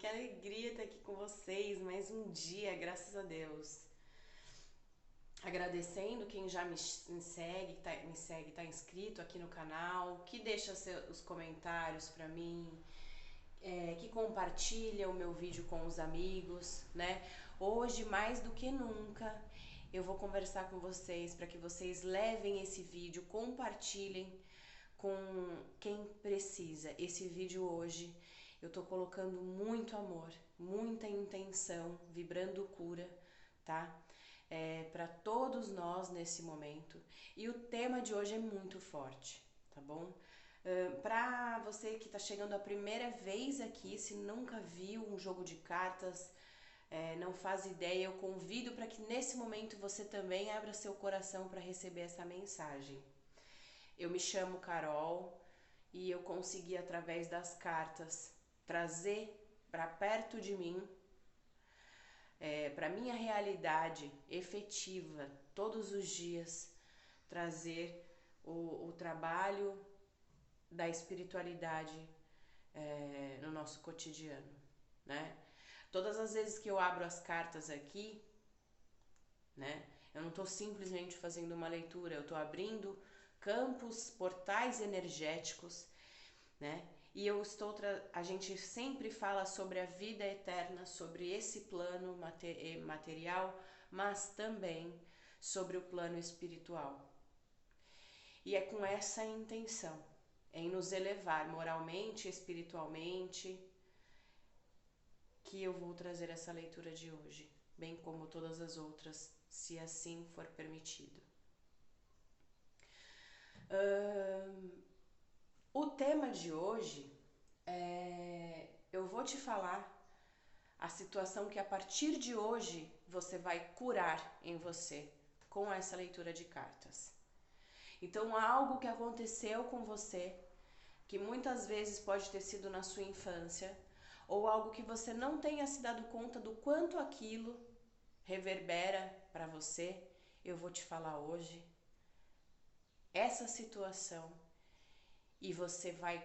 alegria estar aqui com vocês, mais um dia, graças a Deus. Agradecendo quem já me segue, tá inscrito aqui no canal, que deixa os comentários pra mim, que compartilha o meu vídeo com os amigos, né? Hoje, mais do que nunca, eu vou conversar com vocês para que vocês levem esse vídeo, compartilhem com quem precisa. Esse vídeo hoje eu tô colocando muito amor, muita intenção, vibrando cura, tá? Para todos nós nesse momento. E o tema de hoje é muito forte, tá bom? Para você que está chegando a primeira vez aqui, se nunca viu um jogo de cartas, não faz ideia, eu convido para que nesse momento você também abra seu coração para receber essa mensagem. Eu me chamo Carol e eu consegui, através das cartas, trazer para perto de mim, para minha realidade efetiva, todos os dias, trazer o trabalho da espiritualidade no nosso cotidiano, né? Todas as vezes que eu abro as cartas aqui, né? Eu não estou simplesmente fazendo uma leitura, eu estou abrindo campos, portais energéticos, né? E a gente sempre fala sobre a vida eterna, sobre esse plano material, mas também sobre o plano espiritual. E é com essa intenção, em nos elevar moralmente, espiritualmente, que eu vou trazer essa leitura de hoje, bem como todas as outras, se assim for permitido. O tema de hoje eu vou te falar a situação que a partir de hoje você vai curar em você com essa leitura de cartas. Então, algo que aconteceu com você, que muitas vezes pode ter sido na sua infância, ou algo que você não tenha se dado conta do quanto aquilo reverbera para você, eu vou te falar hoje essa situação e você vai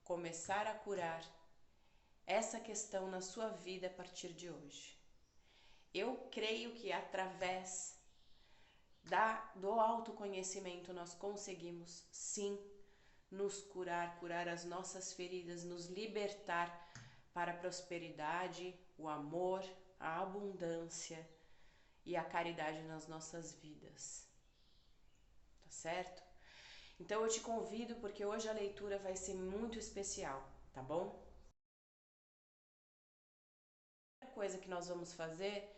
começar a curar essa questão na sua vida a partir de hoje. Eu creio que através do autoconhecimento nós conseguimos sim nos curar as nossas feridas, nos libertar para a prosperidade, o amor, a abundância e a caridade nas nossas vidas. Tá certo? Então eu te convido porque hoje a leitura vai ser muito especial, tá bom? A coisa que nós vamos fazer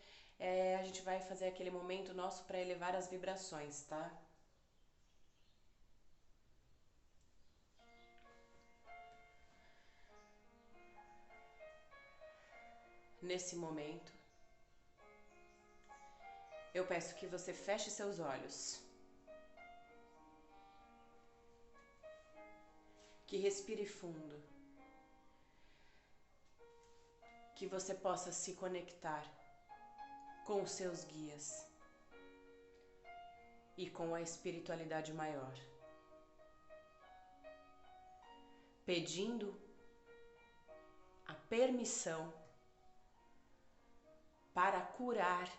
a gente vai fazer aquele momento nosso para elevar as vibrações, tá? Nesse momento, eu peço que você feche seus olhos, que respire fundo, que você possa se conectar com os seus guias e com a espiritualidade maior, pedindo a permissão para curar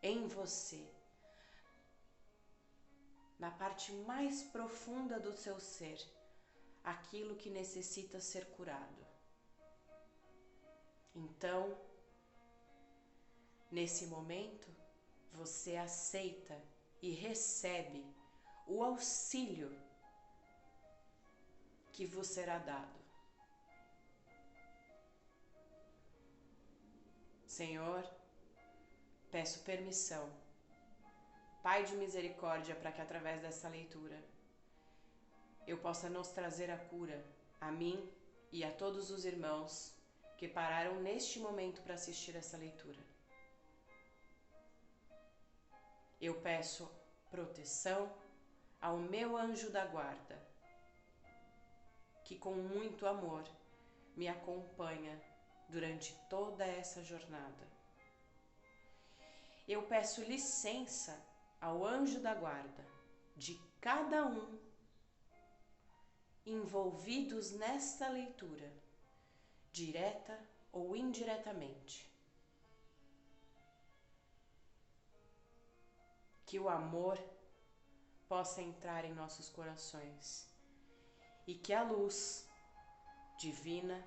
em você, na parte mais profunda do seu ser, aquilo que necessita ser curado. Então, nesse momento, você aceita e recebe o auxílio que vos será dado. Senhor, peço permissão, Pai de misericórdia, para que através dessa leitura eu possa nos trazer a cura, a mim e a todos os irmãos que pararam neste momento para assistir essa leitura. Eu peço proteção ao meu anjo da guarda, que com muito amor me acompanha durante toda essa jornada. Eu peço licença ao anjo da guarda de cada um envolvidos nesta leitura, direta ou indiretamente, que o amor possa entrar em nossos corações e que a luz divina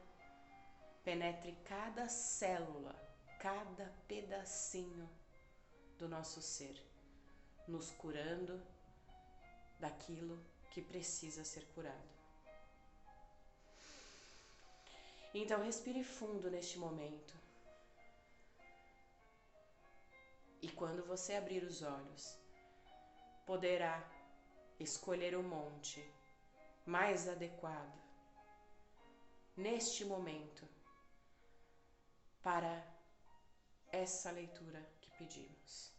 penetre cada célula, cada pedacinho do nosso ser, nos curando daquilo que precisa ser curado. Então respire fundo neste momento. E quando você abrir os olhos, poderá escolher o monte mais adequado neste momento para essa leitura que pedimos.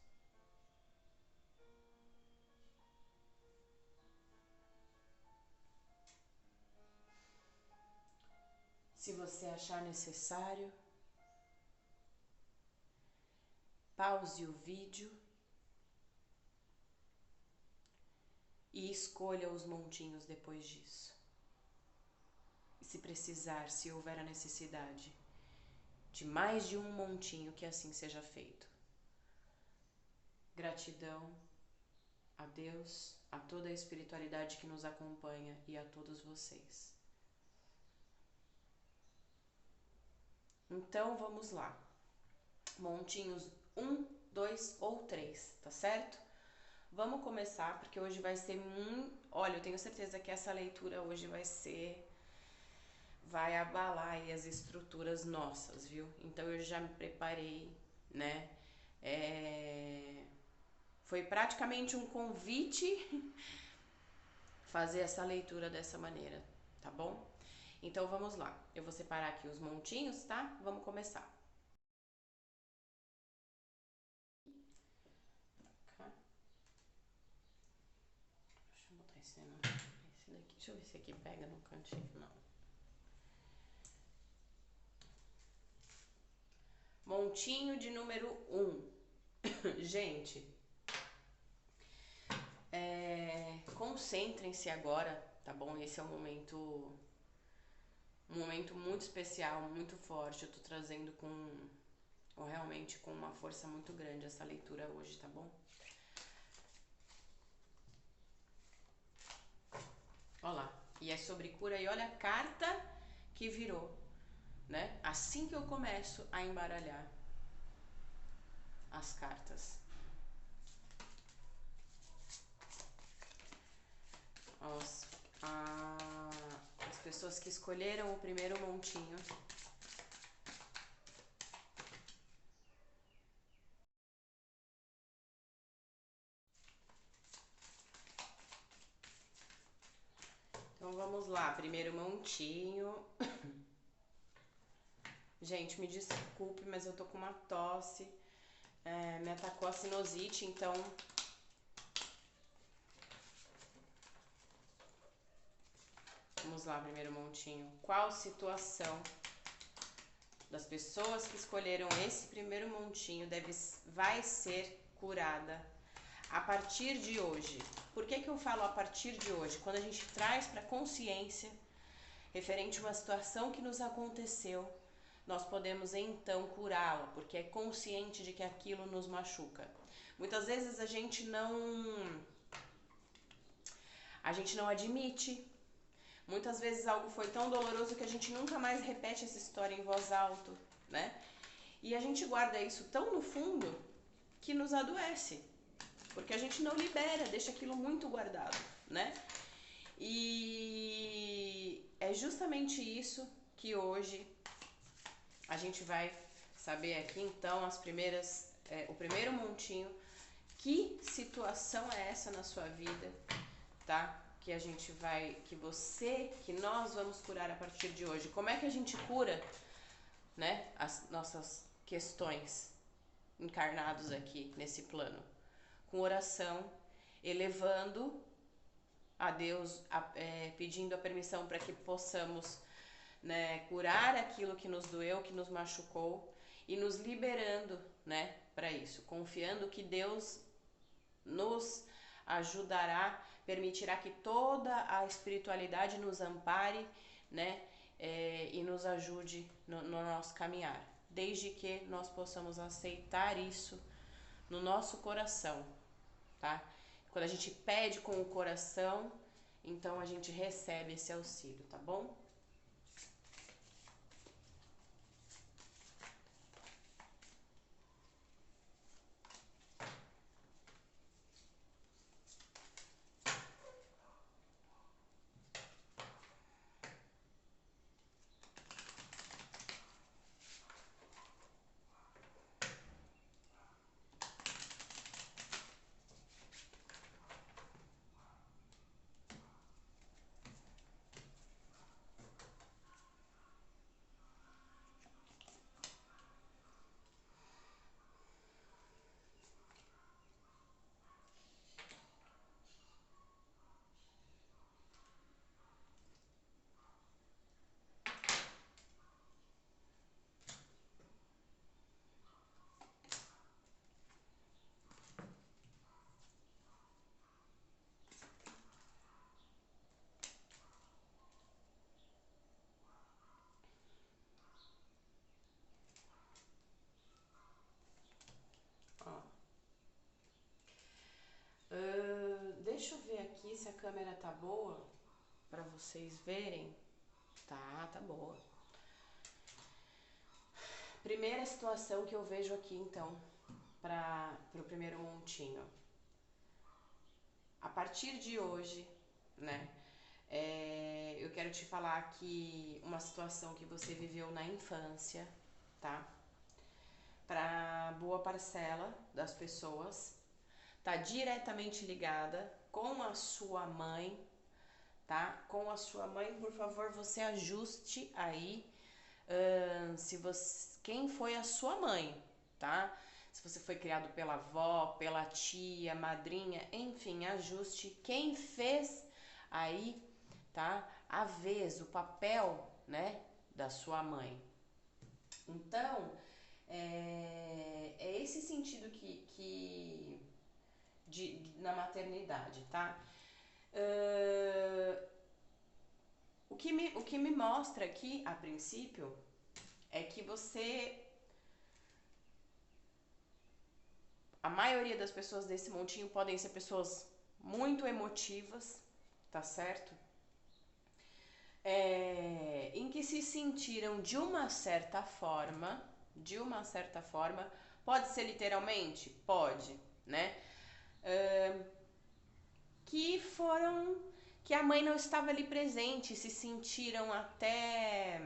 Se você achar necessário, pause o vídeo e escolha os montinhos depois disso. E se precisar, se houver a necessidade de mais de um montinho, que assim seja feito. Gratidão a Deus, a toda a espiritualidade que nos acompanha e a todos vocês. Então vamos lá. Montinhos 1, 2 ou 3, tá certo? Vamos começar, porque hoje vai ser Olha, eu tenho certeza que essa leitura hoje vai abalar aí as estruturas nossas, viu? Então eu já me preparei, né? Foi praticamente um convite fazer essa leitura dessa maneira, tá bom? Então vamos lá. Eu vou separar aqui os montinhos, tá? Vamos começar. Deixa eu botar esse daqui. Deixa eu ver se aqui pega no cantinho. Não. Montinho de número 1. Gente, concentrem-se agora, tá bom? Esse é um momento muito especial, muito forte. Eu tô trazendo realmente com uma força muito grande essa leitura hoje, tá bom? Olha lá, e é sobre cura, e olha a carta que virou, né? Assim que eu começo a embaralhar as cartas. As pessoas que escolheram o primeiro montinho. Então vamos lá, primeiro montinho. Gente, me desculpe, mas eu tô com uma tosse. Me atacou a sinusite, então vamos lá, primeiro montinho. Qual situação das pessoas que escolheram esse primeiro montinho vai ser curada a partir de hoje? Por que eu falo a partir de hoje? Quando a gente traz para consciência referente a uma situação que nos aconteceu, nós podemos então curá-la, porque é consciente de que aquilo nos machuca. Muitas vezes a gente não admite. Muitas vezes algo foi tão doloroso que a gente nunca mais repete essa história em voz alta, né? E a gente guarda isso tão no fundo que nos adoece, porque a gente não libera, deixa aquilo muito guardado, né? E é justamente isso que hoje a gente vai saber aqui, então, o primeiro montinho. Que situação é essa na sua vida, tá? Que nós vamos curar a partir de hoje. Como é que a gente cura, né, as nossas questões encarnados aqui nesse plano? Com oração, elevando a Deus, pedindo a permissão para que possamos, né, curar aquilo que nos doeu, que nos machucou e nos liberando, né, para isso, confiando que Deus nos ajudará, permitirá que toda a espiritualidade nos ampare, né, e nos ajude no nosso caminhar, desde que nós possamos aceitar isso no nosso coração, tá? Quando a gente pede com o coração, então a gente recebe esse auxílio, tá bom? Ó. Deixa eu ver aqui se a câmera tá boa para vocês verem. Tá boa. Primeira situação que eu vejo aqui, então, para o primeiro montinho. A partir de hoje, né, eu quero te falar aqui uma situação que você viveu na infância, tá? Para boa parcela das pessoas, tá diretamente ligada com a sua mãe, tá? Com a sua mãe, por favor, você ajuste aí se você, quem foi a sua mãe, tá? Se você foi criado pela avó, pela tia, madrinha, enfim, ajuste quem fez aí, tá? A vez, o papel, né, da sua mãe. Então, é esse sentido na maternidade, tá? O que me mostra aqui, a princípio, é que a maioria das pessoas desse montinho podem ser pessoas muito emotivas, tá certo? Em que se sentiram de uma certa forma, pode ser literalmente? Pode, né? Que a mãe não estava ali presente, se sentiram até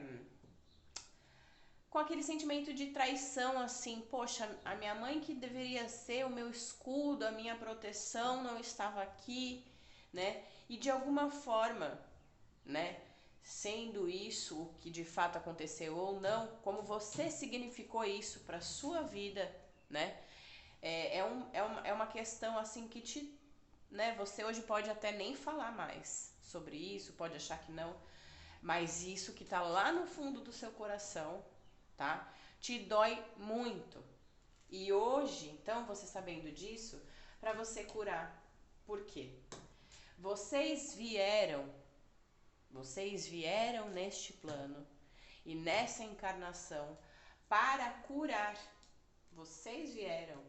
com aquele sentimento de traição, assim, poxa, a minha mãe que deveria ser o meu escudo, a minha proteção, não estava aqui, né? E de alguma forma, né, sendo isso o que de fato aconteceu ou não, como você significou isso para sua vida, né? É uma questão assim que né, você hoje pode até nem falar mais sobre isso, pode achar que não, mas isso que tá lá no fundo do seu coração, tá? Te dói muito. E hoje, então, você sabendo disso, para você curar. Por quê? Vocês vieram neste plano e nessa encarnação para curar. Vocês vieram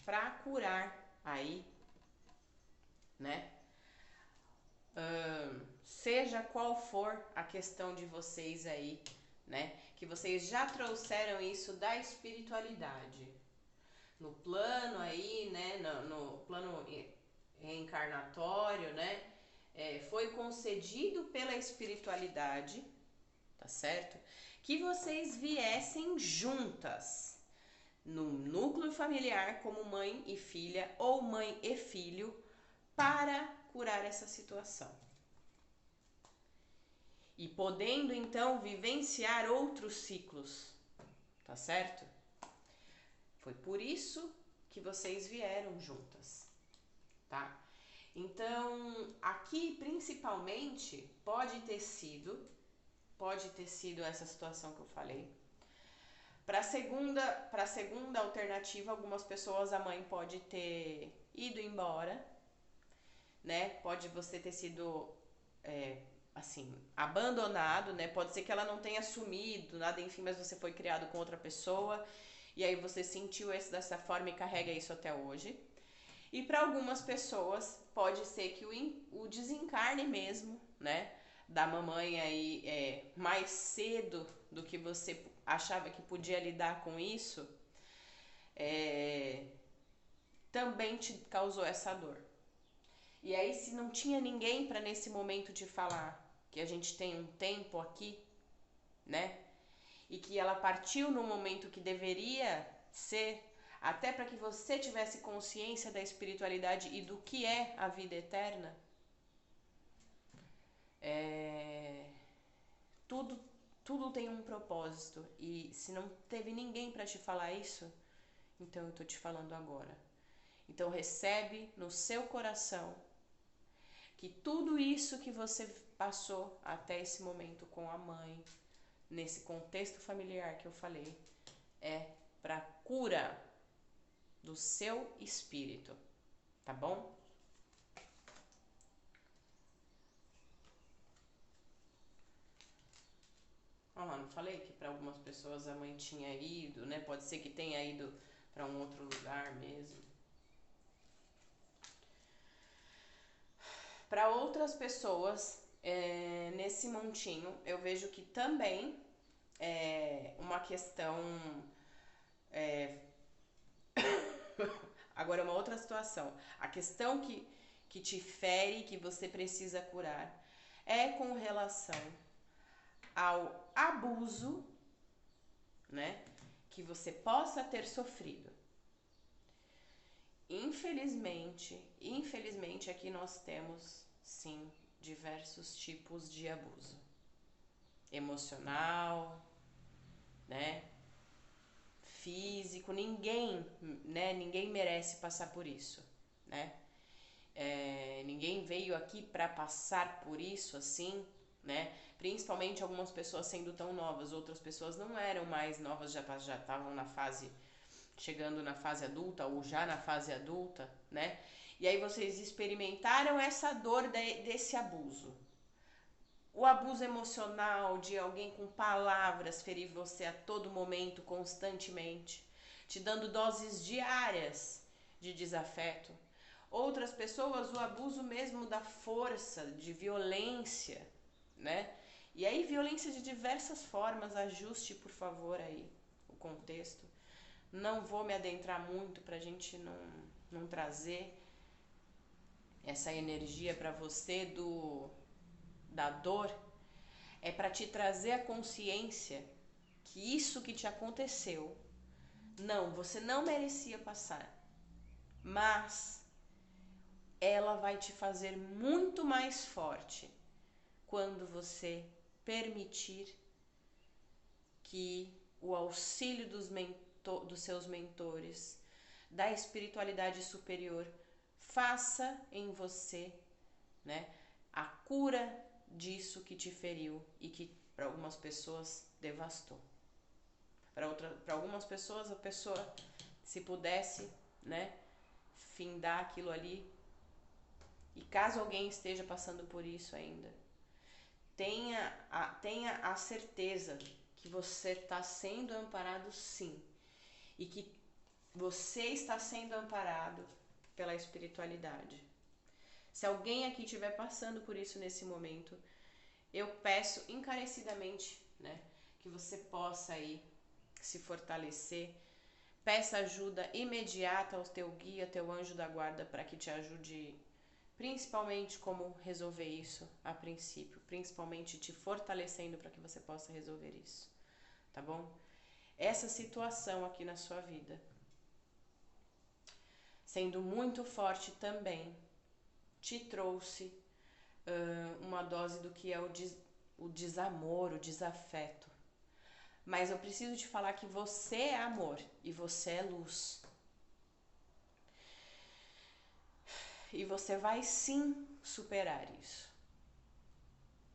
para curar aí, né? Seja qual for a questão de vocês aí, né? Que vocês já trouxeram isso da espiritualidade. No plano aí, né? No plano reencarnatório, né? Foi concedido pela espiritualidade, tá certo? Que vocês viessem juntas no núcleo familiar como mãe e filha ou mãe e filho para curar essa situação. E podendo então vivenciar outros ciclos, tá certo? Foi por isso que vocês vieram juntas, tá? Então, aqui principalmente pode ter sido essa situação que eu falei. Para a segunda alternativa, algumas pessoas a mãe pode ter ido embora, né? Pode você ter sido assim, abandonado, né? Pode ser que ela não tenha assumido nada, enfim, mas você foi criado com outra pessoa e aí você sentiu isso dessa forma e carrega isso até hoje. E para algumas pessoas pode ser que o desencarne mesmo, né, da mamãe aí mais cedo do que você achava que podia lidar com isso, é, também te causou essa dor. E aí, se não tinha ninguém para nesse momento te falar que a gente tem um tempo aqui, né? E que ela partiu no momento que deveria ser, até para que você tivesse consciência da espiritualidade e do que é a vida eterna, é, tudo, tudo tem um propósito. E se não teve ninguém para te falar isso, então eu tô te falando agora. Então recebe no seu coração que tudo isso que você passou até esse momento com a mãe, nesse contexto familiar que eu falei, é para cura do seu espírito, tá bom? Olha lá, não falei que para algumas pessoas a mãe tinha ido, né? Pode ser que tenha ido para um outro lugar mesmo. Para outras pessoas, nesse montinho, eu vejo que também é uma questão. Agora, é uma outra situação. A questão que te fere, que você precisa curar, é com relação ao abuso, né? Que você possa ter sofrido. Infelizmente aqui nós temos, sim, diversos tipos de abuso. Emocional, né? Físico, ninguém merece passar por isso, né? Ninguém veio aqui para passar por isso assim, né? Principalmente algumas pessoas sendo tão novas, outras pessoas não eram mais novas, já estavam na fase, chegando na fase adulta ou já na fase adulta, né? E aí vocês experimentaram essa dor desse abuso. O abuso emocional de alguém com palavras ferir você a todo momento, constantemente, te dando doses diárias de desafeto. Outras pessoas, o abuso mesmo da força, de violência, né? E aí, violência de diversas formas, ajuste, por favor, aí o contexto. Não vou me adentrar muito pra gente não trazer essa energia pra você da dor, é para te trazer a consciência que isso que te aconteceu, não, você não merecia passar, mas ela vai te fazer muito mais forte quando você permitir que o auxílio dos seus mentores, da espiritualidade superior, faça em você, né, a cura disso que te feriu e que para algumas pessoas devastou. Para algumas pessoas, a pessoa, se pudesse, né, findar aquilo ali. E caso alguém esteja passando por isso ainda, tenha a certeza que você está sendo amparado, sim, e que você está sendo amparado pela espiritualidade. Se alguém aqui estiver passando por isso nesse momento, eu peço encarecidamente, né, que você possa aí se fortalecer. Peça ajuda imediata ao teu guia, teu anjo da guarda, para que te ajude, principalmente como resolver isso a princípio, principalmente te fortalecendo para que você possa resolver isso, tá bom? Essa situação aqui na sua vida, sendo muito forte também, te trouxe uma dose do que é o desamor, o desafeto. Mas eu preciso te falar que você é amor e você é luz. E você vai sim superar isso,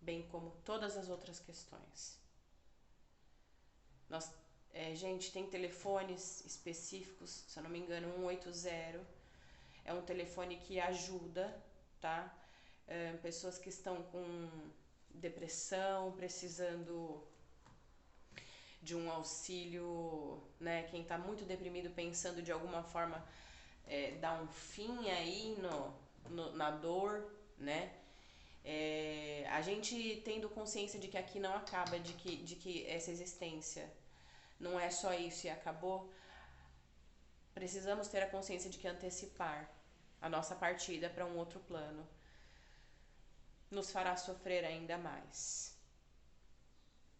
bem como todas as outras questões. Gente, tem telefones específicos, se eu não me engano, 180. É um telefone que ajuda, tá? Pessoas que estão com depressão, precisando de um auxílio, né? Quem tá muito deprimido, pensando de alguma forma dar um fim aí na dor, né? A gente tendo consciência de que aqui não acaba, de que essa existência não é só isso e acabou, precisamos ter a consciência de que antecipar a nossa partida para um outro plano nos fará sofrer ainda mais,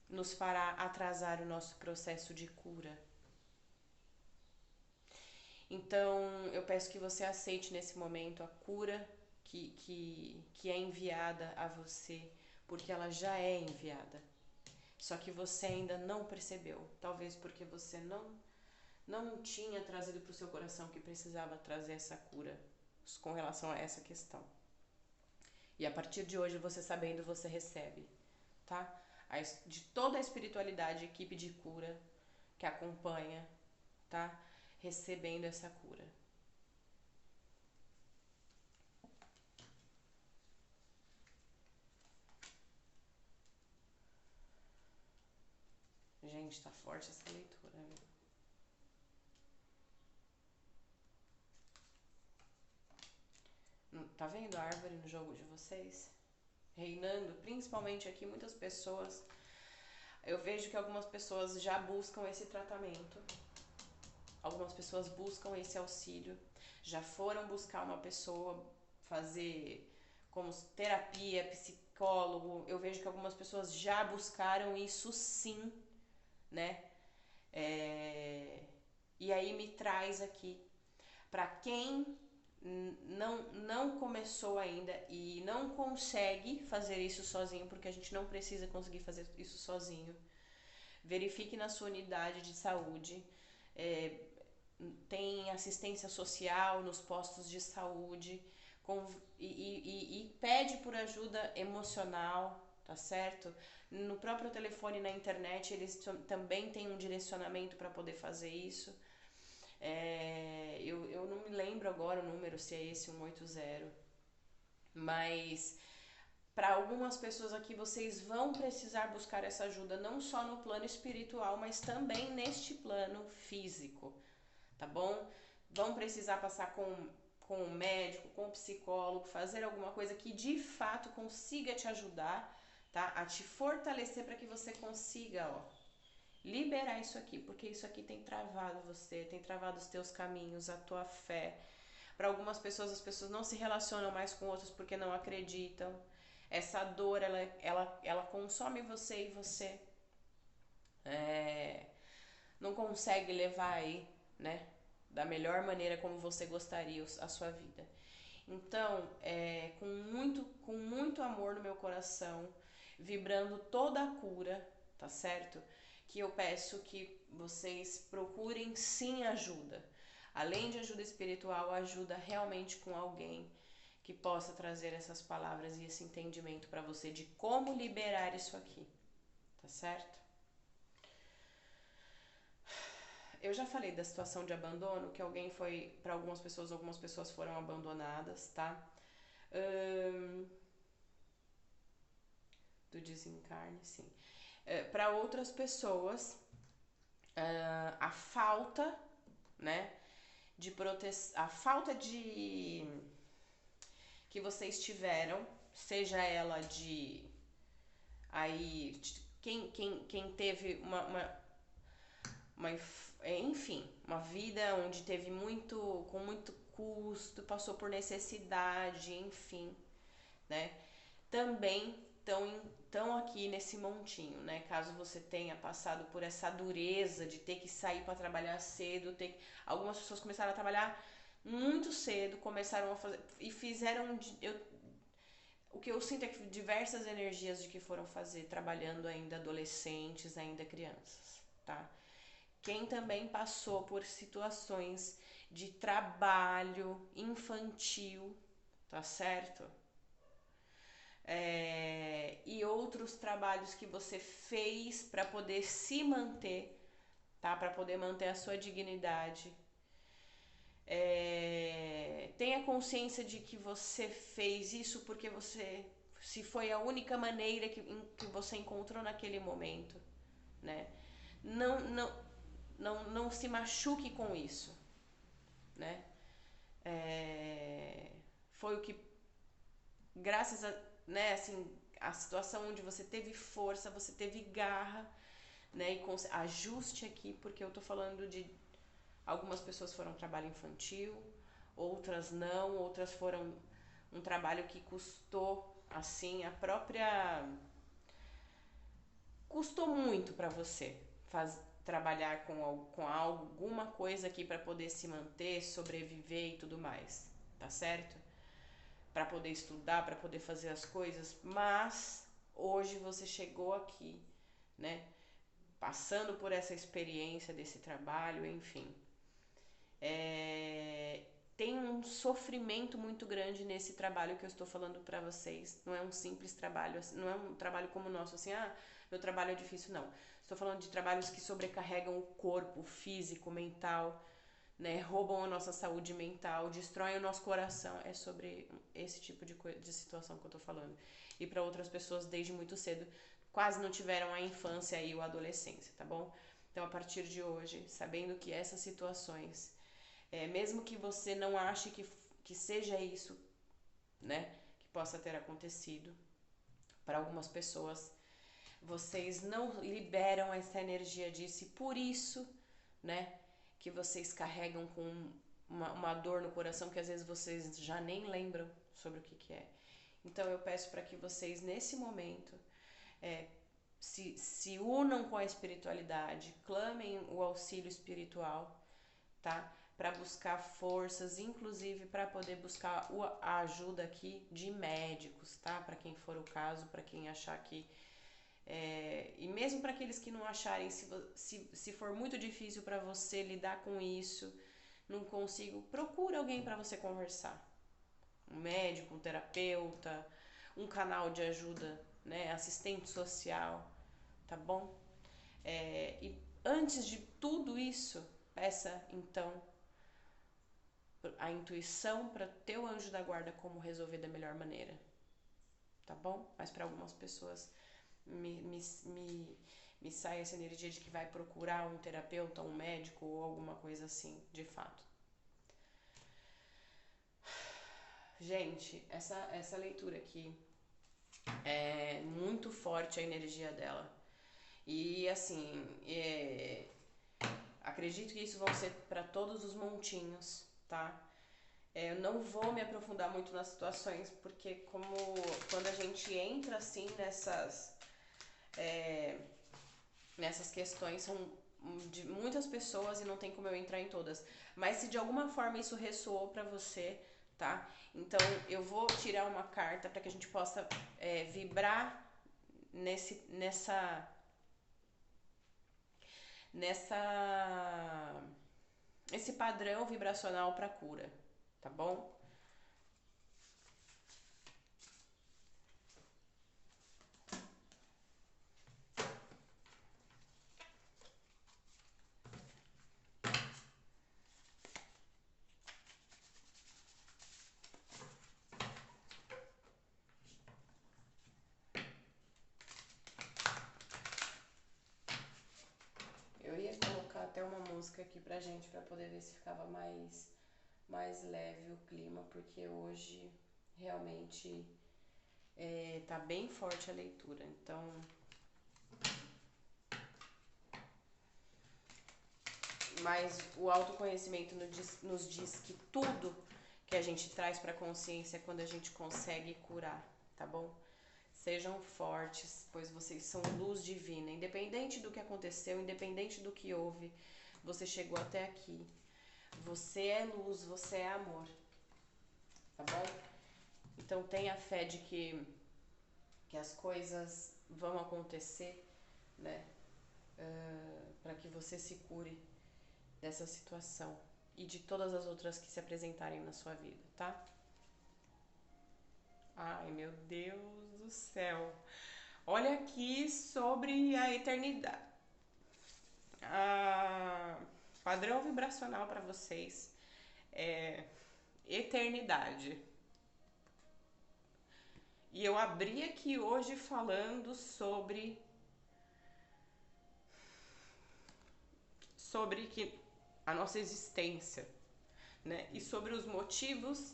nos fará atrasar o nosso processo de cura. Então, eu peço que você aceite nesse momento a cura que é enviada a você, porque ela já é enviada. Só que você ainda não percebeu, talvez porque você não tinha trazido para o seu coração que precisava trazer essa cura com relação a essa questão. E a partir de hoje, você sabendo, você recebe, tá? De toda a espiritualidade, equipe de cura que acompanha, tá? Recebendo essa cura. Gente, tá forte essa leitura, né? Tá vendo a árvore no jogo de vocês? Reinando, principalmente aqui, muitas pessoas. Eu vejo que algumas pessoas já buscam esse tratamento. Algumas pessoas buscam esse auxílio. Já foram buscar uma pessoa, fazer como terapia, psicólogo. Eu vejo que algumas pessoas já buscaram isso sim, né? E aí me traz aqui, para quem não começou ainda e não consegue fazer isso sozinho, porque a gente não precisa conseguir fazer isso sozinho. Verifique na sua unidade de saúde, tem assistência social nos postos de saúde, e pede por ajuda emocional, tá certo? No próprio telefone, na internet, eles também têm um direcionamento para poder fazer isso. Eu não me lembro agora o número, se é esse 180, mas para algumas pessoas aqui vocês vão precisar buscar essa ajuda, não só no plano espiritual, mas também neste plano físico, tá bom? Vão precisar passar com o médico, com o psicólogo, fazer alguma coisa que de fato consiga te ajudar, tá? A te fortalecer para que você consiga, liberar isso aqui, porque isso aqui tem travado você, tem travado os teus caminhos, a tua fé. Para algumas pessoas, as pessoas não se relacionam mais com outras porque não acreditam. Essa dor, ela consome você e você não consegue levar aí, né, da melhor maneira como você gostaria a sua vida. Então, com muito amor no meu coração, vibrando toda a cura, tá certo? Que eu peço que vocês procurem sim ajuda. Além de ajuda espiritual, ajuda realmente com alguém que possa trazer essas palavras e esse entendimento para você de como liberar isso aqui, tá certo? Eu já falei da situação de abandono, que para algumas pessoas foram abandonadas, tá? Do desencarne, sim. Para outras pessoas, a falta, né, de proteção, a falta de que vocês tiveram, seja ela de aí quem teve enfim, uma vida onde teve com muito custo, passou por necessidade, enfim, né? Também estão aqui nesse montinho, né? Caso você tenha passado por essa dureza de ter que sair para trabalhar cedo, algumas pessoas começaram a trabalhar muito cedo, começaram a fazer e fizeram o que eu sinto é que diversas energias de que foram fazer trabalhando ainda adolescentes, ainda crianças, tá? Quem também passou por situações de trabalho infantil, tá certo? E outros trabalhos que você fez para poder se manter, tá? Para poder manter a sua dignidade. Tenha consciência de que você fez isso porque você se foi a única maneira que você encontrou naquele momento, né? Não, não, não se machuque com isso, né? É, foi o que, graças a, né, assim, a situação onde você teve força, você teve garra, né? E ajuste aqui, porque eu tô falando de algumas pessoas foram trabalho infantil, outras não, outras foram um trabalho que custou, assim, a própria. Custou muito para você trabalhar com alguma coisa aqui para poder se manter, sobreviver e tudo mais, tá certo? Para poder estudar, para poder fazer as coisas, mas hoje você chegou aqui, né? Passando por essa experiência desse trabalho, enfim. Tem um sofrimento muito grande nesse trabalho que eu estou falando para vocês. Não é um simples trabalho, não é um trabalho como o nosso, assim, meu trabalho é difícil, não. Estou falando de trabalhos que sobrecarregam o corpo, o físico, o mental, né? Roubam a nossa saúde mental, destroem o nosso coração. É sobre esse tipo de situação que eu estou falando. E para outras pessoas desde muito cedo quase não tiveram a infância e a adolescência, tá bom? Então, a partir de hoje, sabendo que essas situações, mesmo que você não ache que seja isso, né, que possa ter acontecido para algumas pessoas, vocês não liberam essa energia disso e por isso, né, que vocês carregam com uma dor no coração que às vezes vocês já nem lembram sobre o que é. Então eu peço para que vocês nesse momento se unam com a espiritualidade, clamem o auxílio espiritual, tá? Para buscar forças, inclusive para poder buscar a ajuda aqui de médicos, tá? Para quem for o caso, para quem achar que e mesmo para aqueles que não acharem, se for muito difícil para você lidar com isso, não consigo, procura alguém para você conversar. Um médico, um terapeuta, um canal de ajuda, né? Assistente social, tá bom? E antes de tudo isso, peça então a intuição para teu anjo da guarda como resolver da melhor maneira, tá bom? Mas para algumas pessoas me sai essa energia de que vai procurar um terapeuta, um médico ou alguma coisa assim, de fato. Gente, essa leitura aqui é muito forte a energia dela. E assim, acredito que isso vão ser para todos os montinhos, tá? Eu não vou me aprofundar muito nas situações, porque como quando a gente entra assim nessas questões são de muitas pessoas e não tem como eu entrar em todas. Mas se de alguma forma isso ressoou pra você, tá? Então eu vou tirar uma carta para que a gente possa vibrar nessa esse padrão vibracional para cura, tá bom? Eu ia colocar até uma música aqui pra gente, pra poder ver se ficava mais leve o clima, porque hoje realmente tá bem forte a leitura. Então, mas o autoconhecimento nos diz que tudo que a gente traz pra consciência é quando a gente consegue curar, tá bom? Sejam fortes, pois vocês são luz divina. Independente do que aconteceu, independente do que houve, você chegou até aqui. Você é luz, você é amor. Tá bom? Então tenha fé de que as coisas vão acontecer, né? Para que você se cure dessa situação e de todas as outras que se apresentarem na sua vida, tá? Ai, meu Deus do céu. Olha aqui sobre a eternidade. Padrão vibracional para vocês é eternidade. E eu abri aqui hoje falando sobre que a nossa existência, né? E sobre os motivos.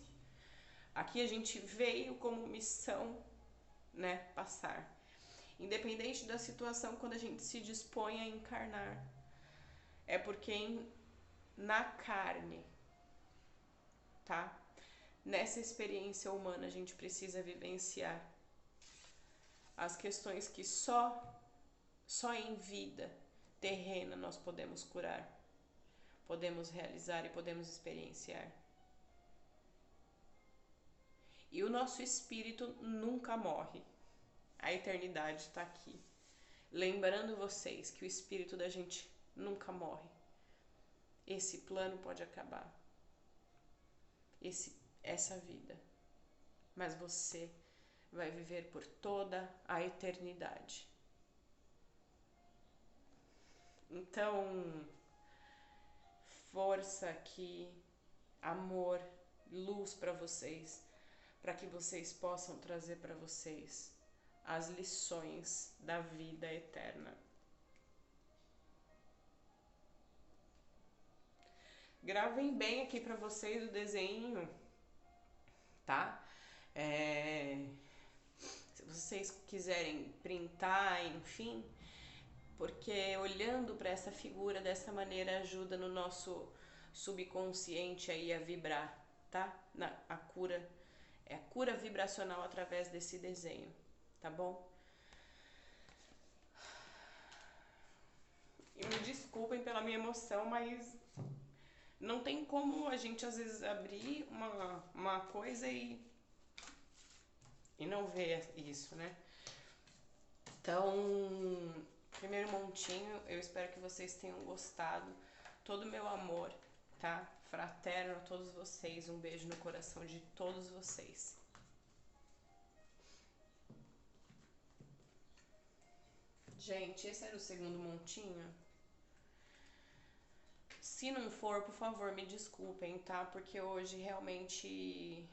Aqui a gente veio como missão, né, passar. Independente da situação, quando a gente se dispõe a encarnar, é porque na carne, tá? Nessa experiência humana a gente precisa vivenciar as questões que só em vida terrena nós podemos curar, podemos realizar e podemos experienciar. E o nosso espírito nunca morre. A eternidade está aqui. Lembrando vocês que o espírito da gente nunca morre. Esse plano pode acabar. Essa vida. Mas você vai viver por toda a eternidade. Então, força aqui, amor, luz para vocês, para que vocês possam trazer para vocês as lições da vida eterna. Gravem bem aqui para vocês o desenho, tá? Se vocês quiserem printar, enfim, porque olhando para essa figura dessa maneira ajuda no nosso subconsciente aí a vibrar, tá? A cura, é a cura vibracional através desse desenho, tá bom? E me desculpem pela minha emoção, mas não tem como a gente às vezes abrir uma coisa e não ver isso, né? Então, primeiro montinho, eu espero que vocês tenham gostado. Todo o meu amor, tá? Fraterno a todos vocês. Um beijo no coração de todos vocês. Gente, esse era o segundo montinho. Se não for, por favor, me desculpem, tá? Porque hoje realmente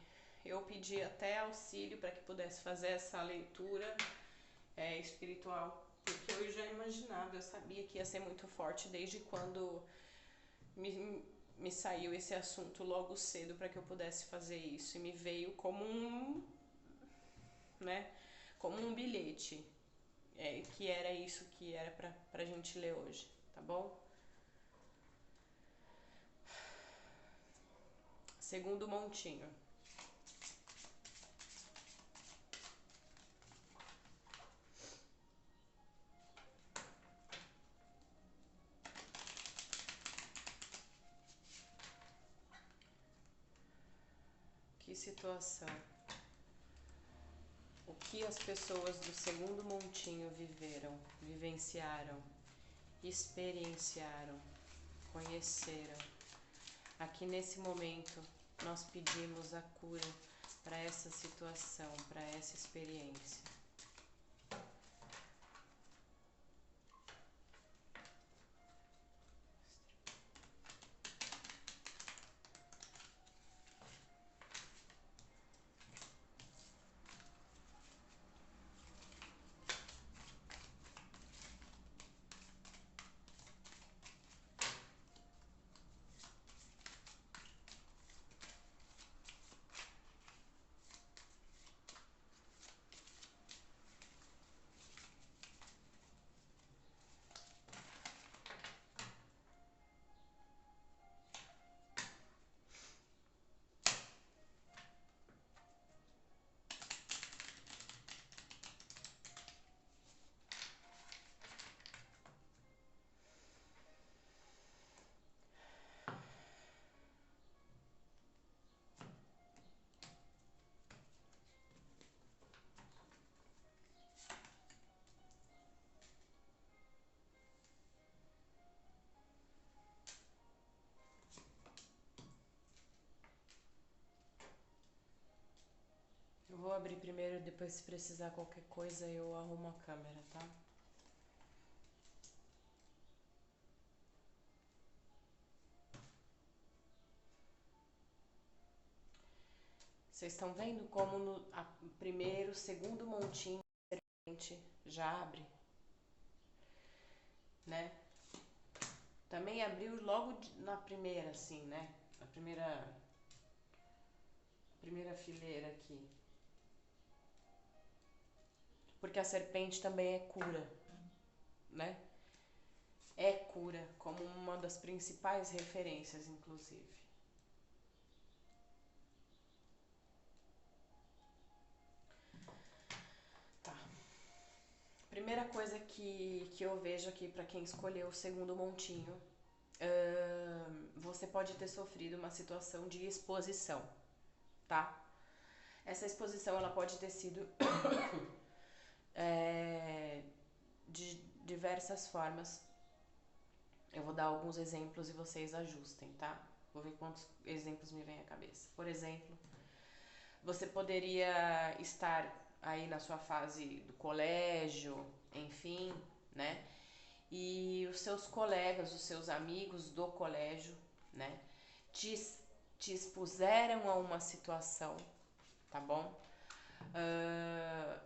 eu pedi até auxílio para que pudesse fazer essa leitura espiritual, porque eu já imaginava, eu sabia que ia ser muito forte desde quando me saiu esse assunto logo cedo para que eu pudesse fazer isso, e me veio como como um bilhete, que era isso que era pra gente ler hoje, tá bom? Segundo montinho. Que situação? O que as pessoas do segundo montinho viveram, vivenciaram, experienciaram, conheceram. Aqui nesse momento nós pedimos a cura para essa situação, para essa experiência. Eu vou abrir primeiro, depois se precisar qualquer coisa eu arrumo a câmera, tá? Vocês estão vendo como no primeiro, segundo montinho a serpente já abre, né? Também abriu logo na primeira, assim, né? A primeira fileira aqui. Porque a serpente também é cura, né? É cura, como uma das principais referências, inclusive. Tá. Primeira coisa que eu vejo aqui para quem escolheu o segundo montinho, você pode ter sofrido uma situação de exposição, tá? Essa exposição ela pode ter sido de diversas formas. Eu vou dar alguns exemplos e vocês ajustem, tá? Vou ver quantos exemplos me vêm à cabeça. Por exemplo, você poderia estar aí na sua fase do colégio, enfim, né? E os seus colegas, os seus amigos do colégio, né? Te, te expuseram a uma situação, tá bom?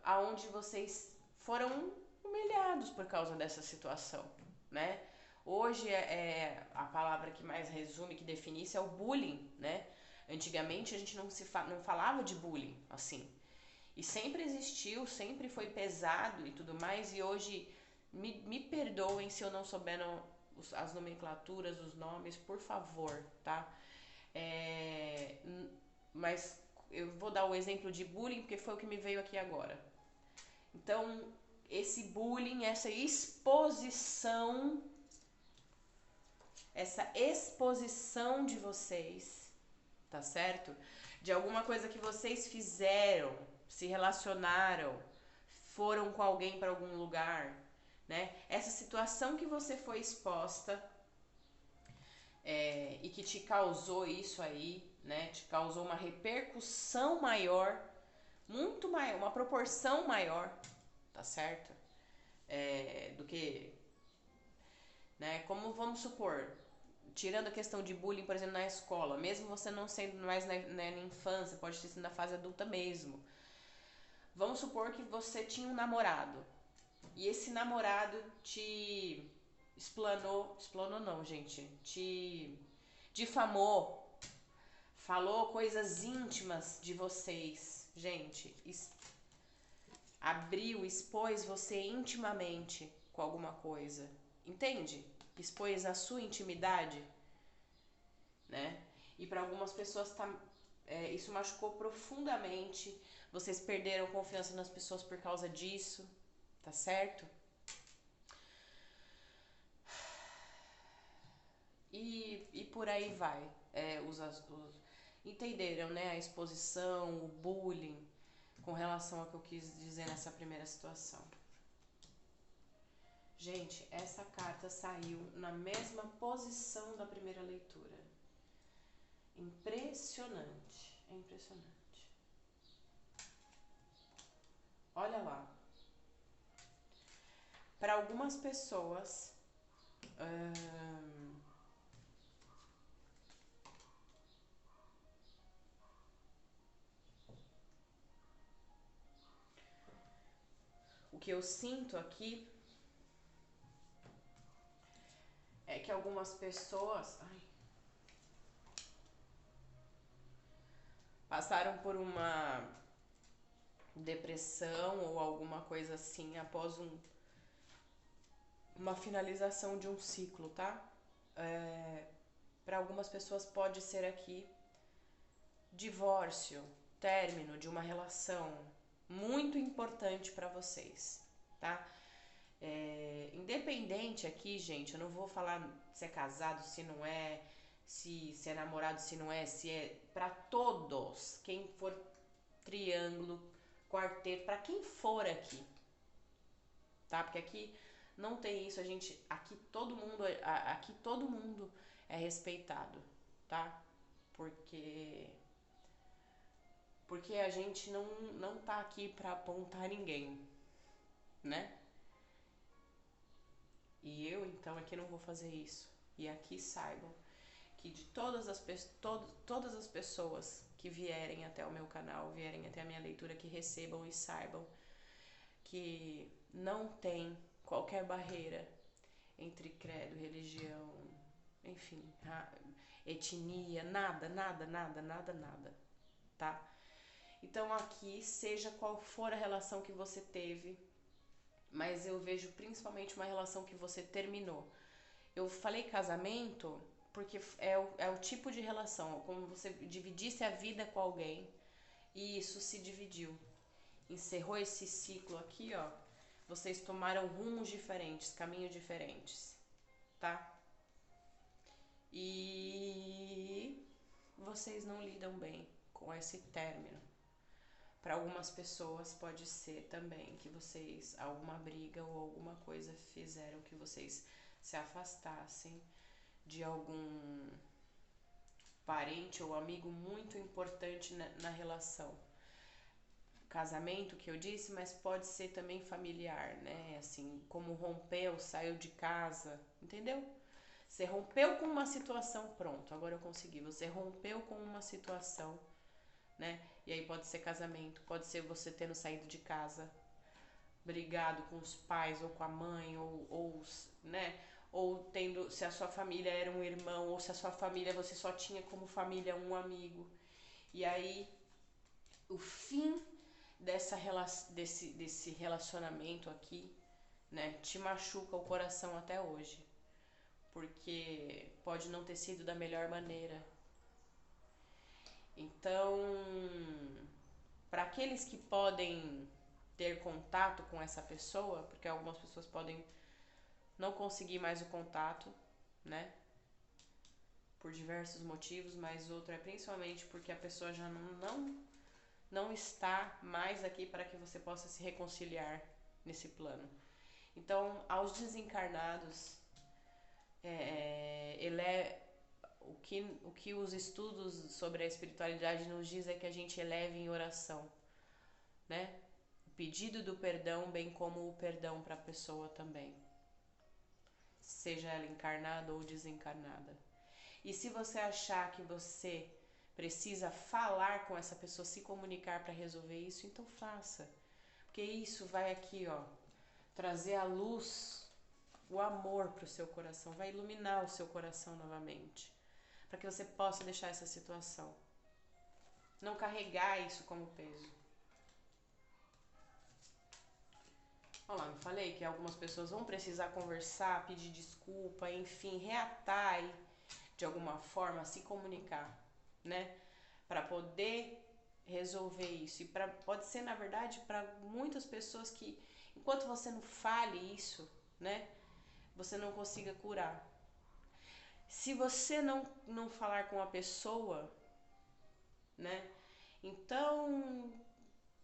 Aonde vocês foram humilhados por causa dessa situação, né? Hoje a palavra que mais resume, que define isso é o bullying, né? Antigamente a gente não falava de bullying assim. E sempre existiu, sempre foi pesado e tudo mais. E hoje, me perdoem se eu não souber as nomenclaturas, os nomes, por favor, tá? Mas eu vou dar o exemplo de bullying porque foi o que me veio aqui agora. Então, esse bullying, essa exposição de vocês, tá certo? De alguma coisa que vocês fizeram, se relacionaram, foram com alguém para algum lugar, né? Essa situação que você foi exposta e que te causou isso aí, né? Te causou uma repercussão maior, muito maior, uma proporção maior, tá certo? Do que, né? Como vamos supor, tirando a questão de bullying, por exemplo, na escola, mesmo você não sendo mais na infância, pode ter sido na fase adulta mesmo. Vamos supor que você tinha um namorado e esse namorado te explanou não, gente, te difamou, falou coisas íntimas de vocês. Gente, expôs você intimamente com alguma coisa. Entende? Expôs a sua intimidade, né? E para algumas pessoas isso machucou profundamente. Vocês perderam confiança nas pessoas por causa disso, tá certo? E por aí vai. Entenderam, né? A exposição, o bullying, com relação ao que eu quis dizer nessa primeira situação. Gente, essa carta saiu na mesma posição da primeira leitura. Impressionante, é impressionante. Olha lá. Para algumas pessoas, o que eu sinto aqui é que algumas pessoas passaram por uma depressão ou alguma coisa assim após uma finalização de um ciclo, tá? Para algumas pessoas pode ser aqui divórcio, término de uma relação muito importante para vocês, tá? Independente aqui, gente, eu não vou falar se é casado, se não é, se é namorado, se não é, se é para todos, quem for triângulo, quarteto, para quem for aqui, tá? Porque aqui não tem isso, aqui todo mundo é respeitado, tá? Porque a gente não tá aqui para apontar ninguém, né? E eu, então, aqui não vou fazer isso. E aqui saibam que de todas as pessoas que vierem até o meu canal, vierem até a minha leitura, que recebam e saibam que não tem qualquer barreira entre credo, religião, enfim, etnia, nada, nada, nada, nada, nada, tá? Então aqui, seja qual for a relação que você teve, mas eu vejo principalmente uma relação que você terminou. Eu falei casamento porque é o tipo de relação, como você dividisse a vida com alguém e isso se dividiu. Encerrou esse ciclo aqui, ó. Vocês tomaram rumos diferentes, caminhos diferentes, tá? E vocês não lidam bem com esse término. Para algumas pessoas pode ser também que vocês, alguma briga ou alguma coisa fizeram que vocês se afastassem de algum parente ou amigo muito importante na relação. Casamento que eu disse, mas pode ser também familiar, né? Assim, como rompeu, saiu de casa, entendeu? Você rompeu com uma situação, pronto, agora eu consegui. Você rompeu com uma situação, né? E aí pode ser casamento, pode ser você tendo saído de casa, brigado com os pais ou com a mãe, né? Ou tendo, se a sua família era um irmão, ou se a sua família, você só tinha como família um amigo. E aí, o fim desse relacionamento aqui, né, te machuca o coração até hoje. Porque pode não ter sido da melhor maneira. Então, para aqueles que podem ter contato com essa pessoa, porque algumas pessoas podem não conseguir mais o contato, né? Por diversos motivos, mas outro é principalmente porque a pessoa já não está mais aqui para que você possa se reconciliar nesse plano. Então, aos desencarnados, o que os estudos sobre a espiritualidade nos diz é que a gente eleve em oração, né? O pedido do perdão, bem como o perdão para a pessoa também, seja ela encarnada ou desencarnada. E se você achar que você precisa falar com essa pessoa, se comunicar para resolver isso, então faça. Porque isso vai aqui, ó, trazer a luz, o amor para o seu coração, vai iluminar o seu coração novamente, para que você possa deixar essa situação. Não carregar isso como peso. Olha lá, eu falei que algumas pessoas vão precisar conversar, pedir desculpa, enfim, reatar e, de alguma forma, se comunicar, né? Para poder resolver isso. E pode ser, na verdade, para muitas pessoas que, enquanto você não fale isso, né? Você não consiga curar. Se você não falar com a pessoa, né? Então,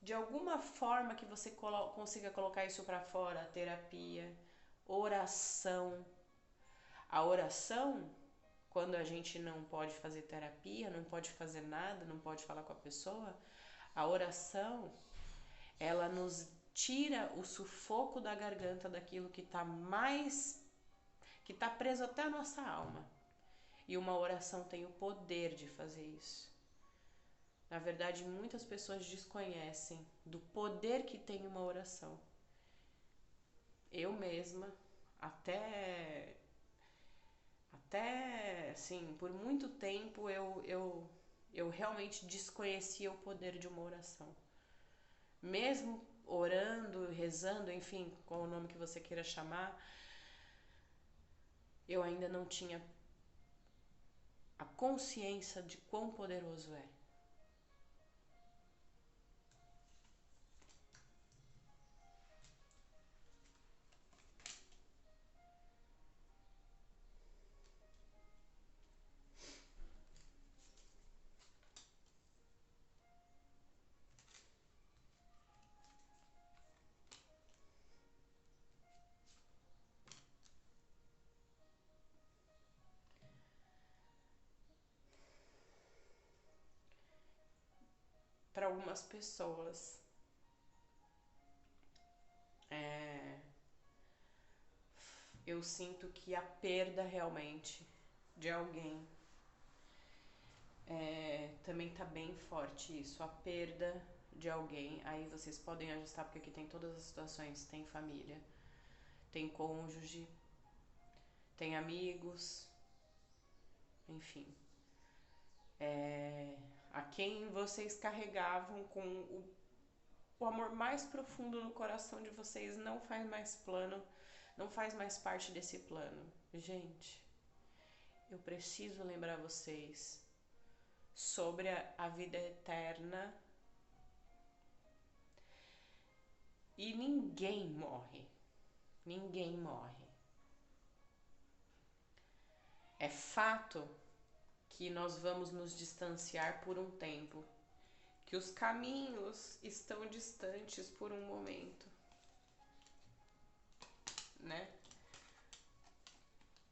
de alguma forma que você consiga colocar isso para fora, terapia, oração. A oração, quando a gente não pode fazer terapia, não pode fazer nada, não pode falar com a pessoa, a oração, ela nos tira o sufoco da garganta daquilo que está preso até a nossa alma. E uma oração tem o poder de fazer isso. Na verdade, muitas pessoas desconhecem do poder que tem uma oração. Eu mesma, até assim, por muito tempo eu realmente desconhecia o poder de uma oração. Mesmo orando, rezando, enfim, qual o nome que você queira chamar, eu ainda não tinha a consciência de quão poderoso é. Para algumas pessoas, eu sinto que a perda realmente de alguém também tá bem forte isso, a perda de alguém. Aí vocês podem ajustar, porque aqui tem todas as situações, tem família, tem cônjuge, tem amigos, enfim. A quem vocês carregavam com o amor mais profundo no coração de vocês não faz mais plano, não faz mais parte desse plano. Gente, eu preciso lembrar vocês sobre a vida eterna. E ninguém morre. Ninguém morre. É fato que nós vamos nos distanciar por um tempo, que os caminhos estão distantes por um momento, né?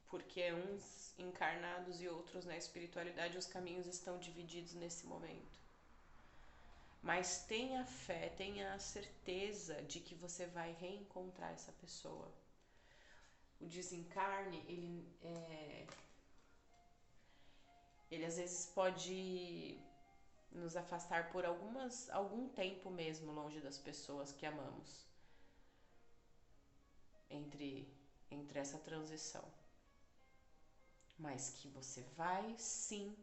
Porque uns encarnados e outros na espiritualidade, os caminhos estão divididos nesse momento. Mas tenha fé, tenha a certeza de que você vai reencontrar essa pessoa. O desencarne, ele às vezes pode nos afastar por algum tempo mesmo longe das pessoas que amamos, entre essa transição. Mas que você vai sim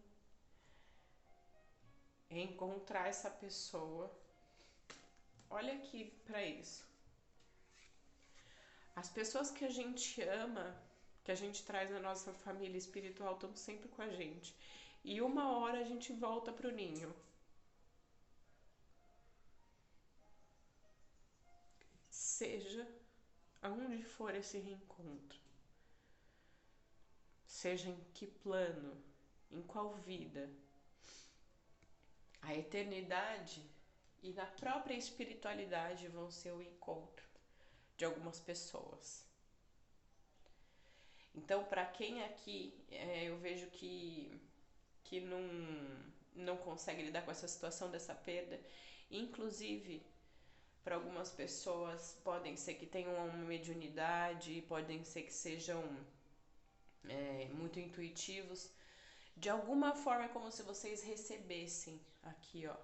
encontrar essa pessoa. Olha aqui para isso. As pessoas que a gente ama, que a gente traz na nossa família espiritual, estão sempre com a gente. E uma hora a gente volta pro ninho. Seja aonde for esse reencontro, seja em que plano, em qual vida, a eternidade e na própria espiritualidade vão ser o encontro de algumas pessoas. Então, para quem aqui eu vejo que não consegue lidar com essa situação dessa perda, inclusive para algumas pessoas podem ser que tenham uma mediunidade, podem ser que sejam muito intuitivos. De alguma forma é como se vocês recebessem aqui, ó,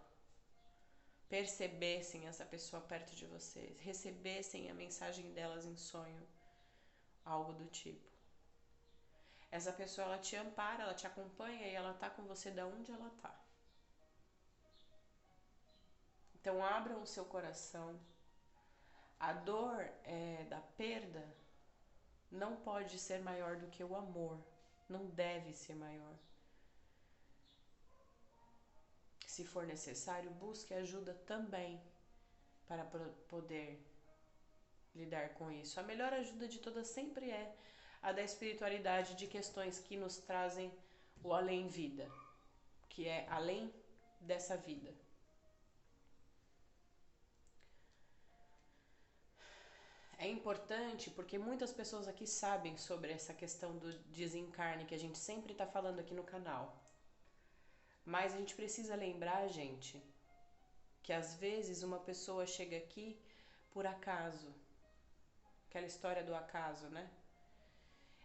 percebessem essa pessoa perto de vocês, recebessem a mensagem delas em sonho, algo do tipo. Essa pessoa, ela te ampara, ela te acompanha e ela tá com você da onde ela tá. Então abram o seu coração. A dor da perda não pode ser maior do que o amor, não deve ser maior. Se for necessário, busque ajuda também para poder lidar com isso. A melhor ajuda de todas sempre é a da espiritualidade, de questões que nos trazem o além-vida, que é além dessa vida. É importante porque muitas pessoas aqui sabem sobre essa questão do desencarne que a gente sempre está falando aqui no canal. Mas a gente precisa lembrar, gente, que às vezes uma pessoa chega aqui por acaso. Aquela história do acaso, né?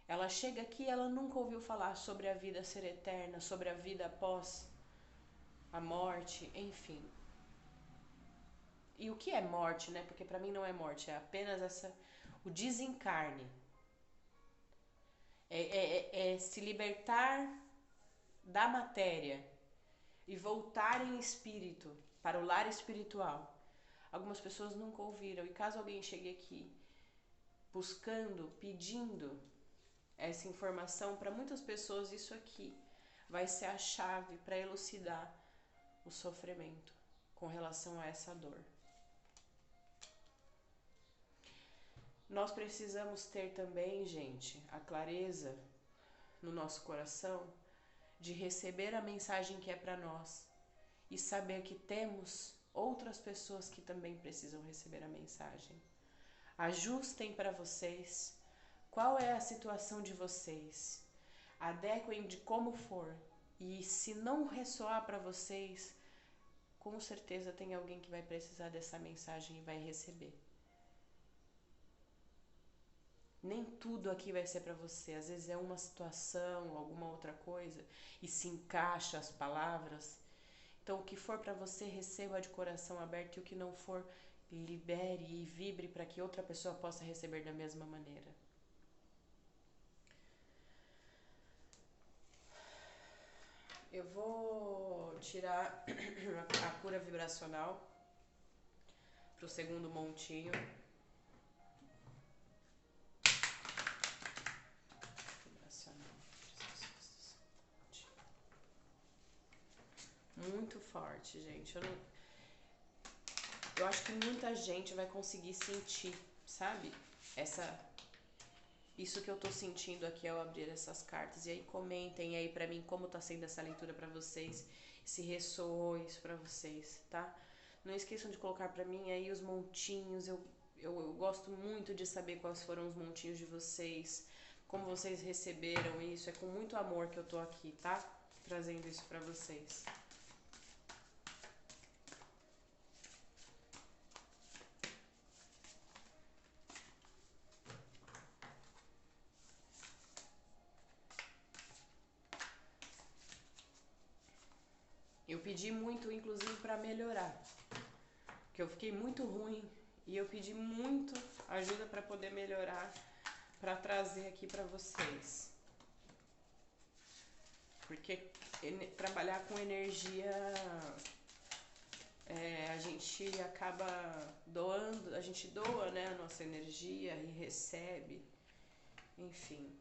Ela chega aqui e ela nunca ouviu falar sobre a vida ser eterna, sobre a vida após a morte, enfim. E o que é morte, né? Porque para mim não é morte, é apenas o desencarne. É se libertar da matéria e voltar em espírito para o lar espiritual. Algumas pessoas nunca ouviram, e caso alguém chegue aqui buscando, pedindo essa informação, para muitas pessoas isso aqui vai ser a chave para elucidar o sofrimento com relação a essa dor. Nós precisamos ter também, gente, a clareza no nosso coração de receber a mensagem que é para nós e saber que temos outras pessoas que também precisam receber a mensagem. Ajustem para vocês qual é a situação de vocês, adequem de como for, e se não ressoar para vocês, com certeza tem alguém que vai precisar dessa mensagem e vai receber. Nem tudo aqui vai ser pra você. Às vezes é uma situação, alguma outra coisa, e se encaixa as palavras. Então, o que for pra você, receba de coração aberto, e o que não for, libere e vibre para que outra pessoa possa receber da mesma maneira. Eu vou tirar a cura vibracional pro segundo montinho. Muito forte, gente. Eu acho que muita gente vai conseguir sentir, sabe? Isso que eu tô sentindo aqui ao abrir essas cartas. E aí comentem aí pra mim como tá sendo essa leitura pra vocês, se ressoou isso pra vocês, tá? Não esqueçam de colocar pra mim aí os montinhos. Eu gosto muito de saber quais foram os montinhos de vocês, como vocês receberam isso. É com muito amor que eu tô aqui, tá? Trazendo isso pra vocês. Eu pedi muito, inclusive, pra melhorar, que eu fiquei muito ruim e eu pedi muito ajuda pra poder melhorar, pra trazer aqui pra vocês. Porque trabalhar com energia, a gente acaba doando, a gente doa, né, a nossa energia e recebe, enfim.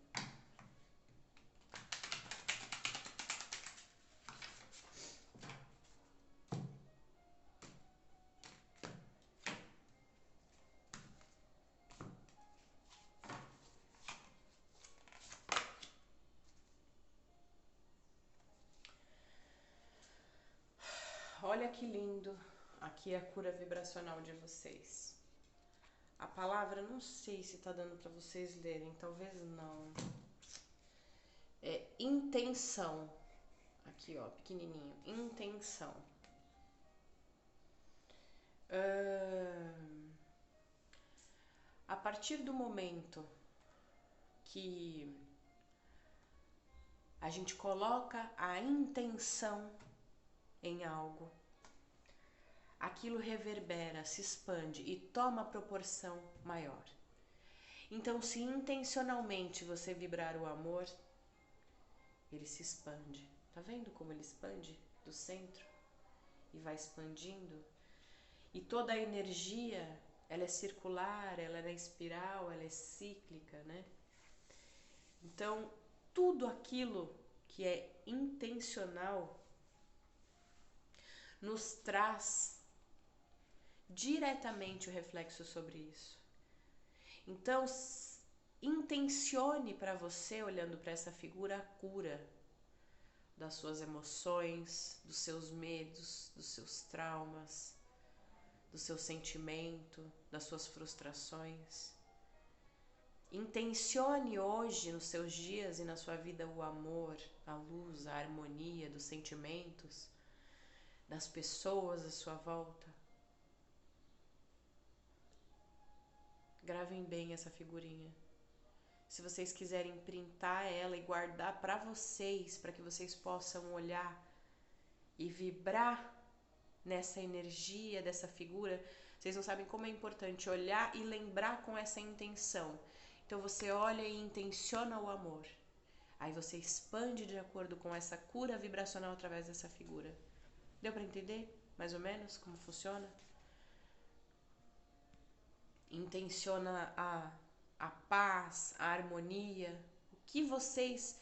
Olha que lindo aqui a cura vibracional de vocês. A palavra, não sei se tá dando pra vocês lerem, talvez não. É intenção. Aqui, ó, pequenininho. Intenção. A partir do momento que a gente coloca a intenção em algo, aquilo reverbera, se expande e toma proporção maior. Então, se intencionalmente você vibrar o amor, ele se expande. Tá vendo como ele expande do centro e vai expandindo? E toda a energia, ela é circular, ela é espiral, ela é cíclica, né? Então, tudo aquilo que é intencional nos traz diretamente o reflexo sobre isso. Então, intencione para você, olhando para essa figura, a cura das suas emoções, dos seus medos, dos seus traumas, do seu sentimento, das suas frustrações. Intencione hoje, nos seus dias e na sua vida, o amor, a luz, a harmonia dos sentimentos, das pessoas à sua volta. Gravem bem essa figurinha. Se vocês quiserem printar ela e guardar para vocês, para que vocês possam olhar e vibrar nessa energia dessa figura, vocês não sabem como é importante olhar e lembrar com essa intenção. Então você olha e intenciona o amor. Aí você expande de acordo com essa cura vibracional através dessa figura. Deu para entender mais ou menos como funciona? Intenciona a paz, a harmonia. O que vocês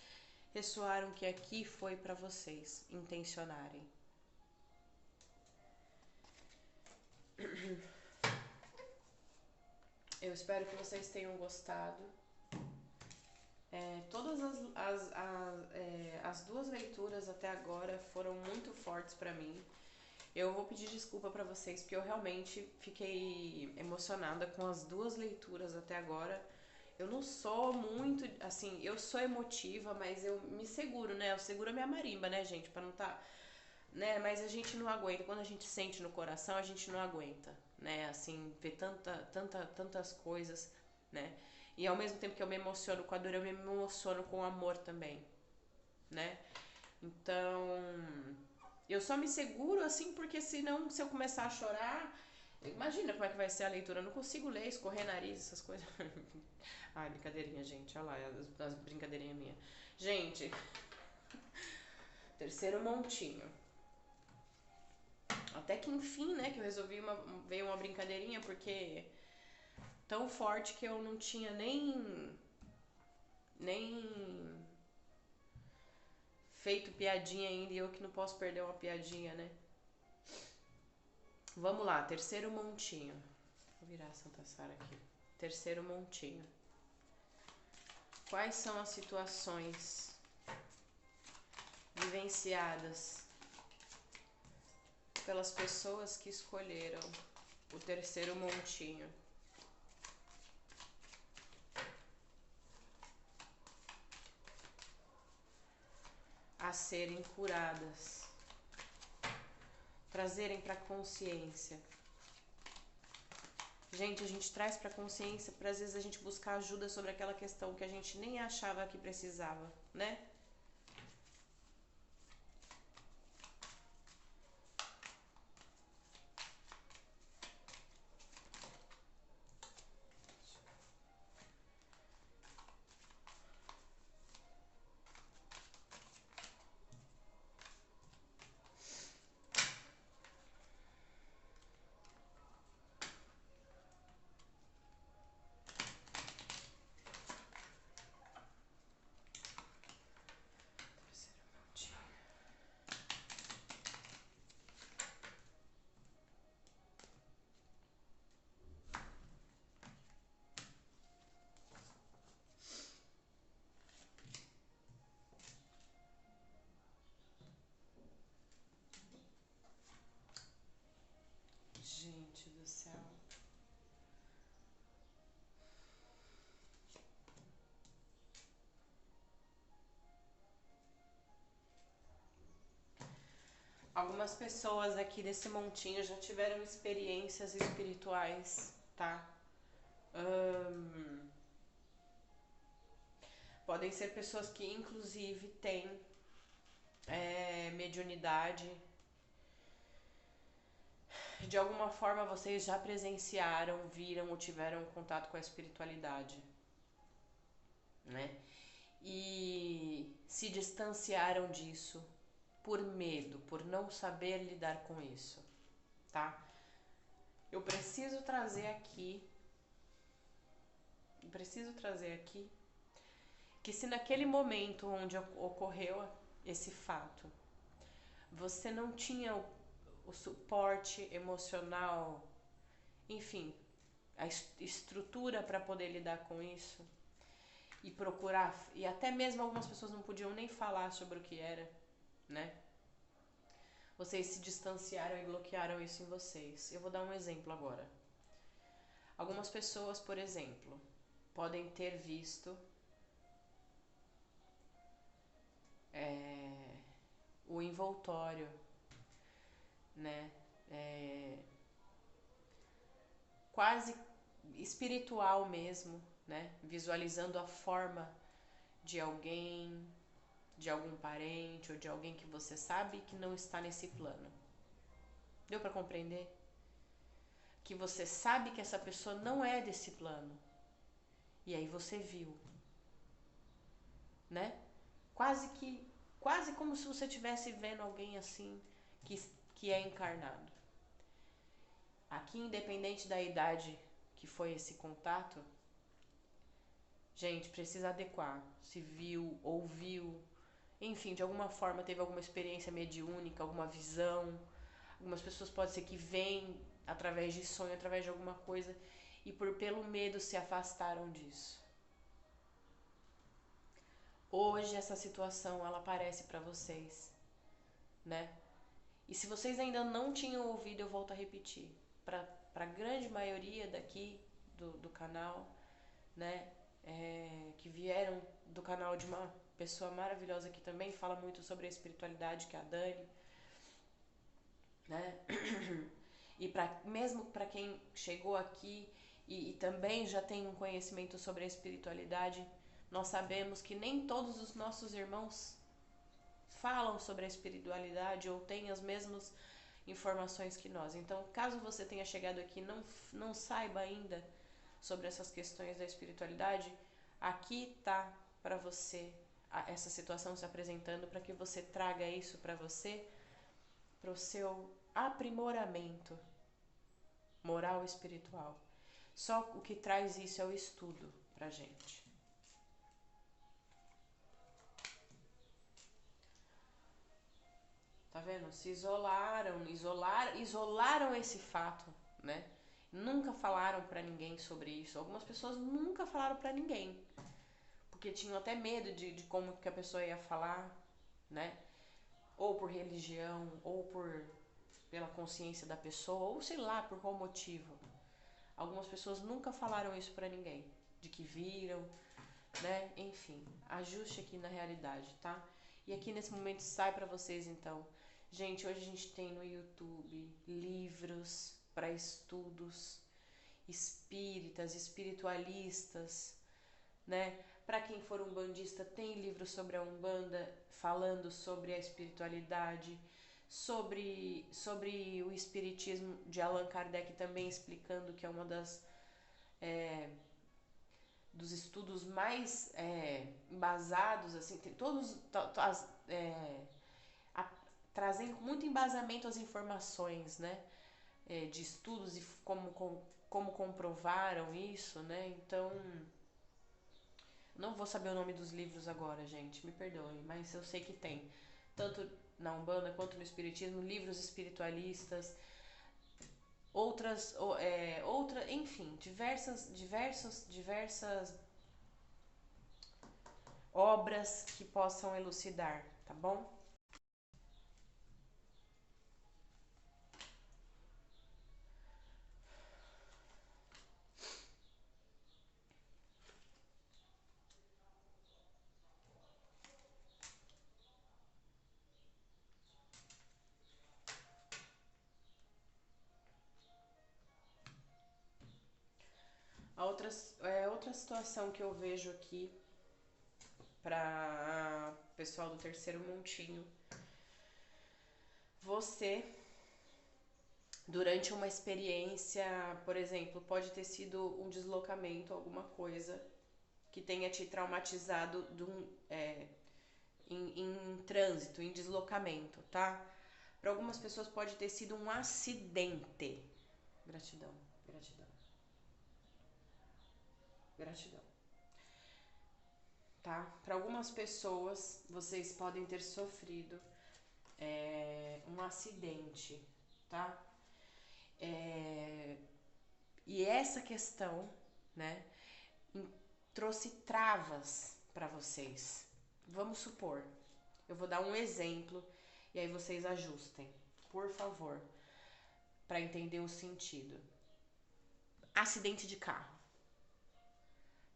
ressoaram que aqui foi para vocês intencionarem. Eu espero que vocês tenham gostado. Todas as duas leituras até agora foram muito fortes para mim. Eu vou pedir desculpa para vocês porque eu realmente fiquei emocionada com as duas leituras até agora. Eu não sou muito, assim, eu sou emotiva, mas eu me seguro, né? Eu seguro a minha marimba, né, gente? Pra não tá, né? Mas a gente não aguenta. Quando a gente sente no coração, a gente não aguenta, né? Assim, ver tantas coisas, né? E ao mesmo tempo que eu me emociono com a dor, eu me emociono com o amor também, né? Então, eu só me seguro assim porque senão, se eu começar a chorar, imagina como é que vai ser a leitura. Eu não consigo ler, escorrer nariz, essas coisas. Ai, brincadeirinha, gente. Olha lá, as brincadeirinhas minhas. Gente, terceiro montinho. Até que enfim, né, que eu resolvi veio uma brincadeirinha, porque tão forte que eu não tinha nem feito piadinha ainda e eu que não posso perder uma piadinha, né? Vamos lá, terceiro montinho. Vou virar a Santa Sara aqui. Terceiro montinho. Quais são as situações vivenciadas pelas pessoas que escolheram o terceiro montinho? A serem curadas, trazerem para consciência. Gente, a gente traz para consciência para às vezes a gente buscar ajuda sobre aquela questão que a gente nem achava que precisava, né? Gente do céu. Algumas pessoas aqui desse montinho já tiveram experiências espirituais, tá? Podem ser pessoas que inclusive têm mediunidade. De alguma forma vocês já presenciaram, viram ou tiveram contato com a espiritualidade, né? E se distanciaram disso por medo, por não saber lidar com isso, tá? Eu preciso trazer aqui que se naquele momento onde ocorreu esse fato, você não tinha o suporte emocional, enfim, a estrutura para poder lidar com isso e procurar, e até mesmo algumas pessoas não podiam nem falar sobre o que era, né? Vocês se distanciaram e bloquearam isso em vocês. Eu vou dar um exemplo agora. Algumas pessoas, por exemplo, podem ter visto o envoltório, né? Quase espiritual mesmo, né? Visualizando a forma de alguém, de algum parente ou de alguém que você sabe que não está nesse plano. Deu para compreender? Que você sabe que essa pessoa não é desse plano. E aí você viu, né? Quase como se você estivesse vendo alguém assim que é encarnado. Aqui, independente da idade que foi esse contato, gente, precisa adequar. Se viu, ouviu, enfim, de alguma forma teve alguma experiência mediúnica, alguma visão. Algumas pessoas pode ser que veem através de sonho, através de alguma coisa e pelo medo se afastaram disso. Hoje essa situação ela aparece para vocês, né? E se vocês ainda não tinham ouvido, eu volto a repetir. Para a grande maioria daqui do canal, né? Que vieram do canal de uma pessoa maravilhosa que também fala muito sobre a espiritualidade, que é a Dani, né? E mesmo para quem chegou aqui e também já tem um conhecimento sobre a espiritualidade, nós sabemos que nem todos os nossos irmãos falam sobre a espiritualidade ou têm as mesmas informações que nós. Então, caso você tenha chegado aqui e não saiba ainda sobre essas questões da espiritualidade, aqui tá para você essa situação se apresentando para que você traga isso para você, para o seu aprimoramento moral e espiritual. Só o que traz isso é o estudo pra gente. Tá vendo? Se isolaram esse fato, né? Nunca falaram pra ninguém sobre isso. Algumas pessoas nunca falaram pra ninguém, porque tinham até medo de como que a pessoa ia falar, né? Ou por religião, ou pela consciência da pessoa, ou sei lá por qual motivo. Algumas pessoas nunca falaram isso pra ninguém, de que viram, né? Enfim, ajuste aqui na realidade, tá? E aqui nesse momento sai pra vocês então. Gente, hoje a gente tem no YouTube livros para estudos espíritas, espiritualistas, né? Para quem for umbandista, tem livro sobre a Umbanda falando sobre a espiritualidade, sobre o espiritismo de Allan Kardec também explicando que é uma dos estudos mais embasados, assim, tem todos trazendo muito embasamento às informações, né? De estudos e como comprovaram isso, né? Então, não vou saber o nome dos livros agora, gente, me perdoem, mas eu sei que tem, tanto na Umbanda quanto no Espiritismo, livros espiritualistas, enfim, diversas obras que possam elucidar, tá bom? Outra situação que eu vejo aqui para pessoal do terceiro montinho, você durante uma experiência, por exemplo, pode ter sido um deslocamento, alguma coisa que tenha te traumatizado em trânsito, em deslocamento, tá? Para algumas pessoas pode ter sido um acidente. Gratidão, gratidão, gratidão. Tá? Para algumas pessoas, vocês podem ter sofrido um acidente, tá? E essa questão, né, trouxe travas para vocês. Vamos supor, eu vou dar um exemplo e aí vocês ajustem, por favor, para entender o sentido. Acidente de carro.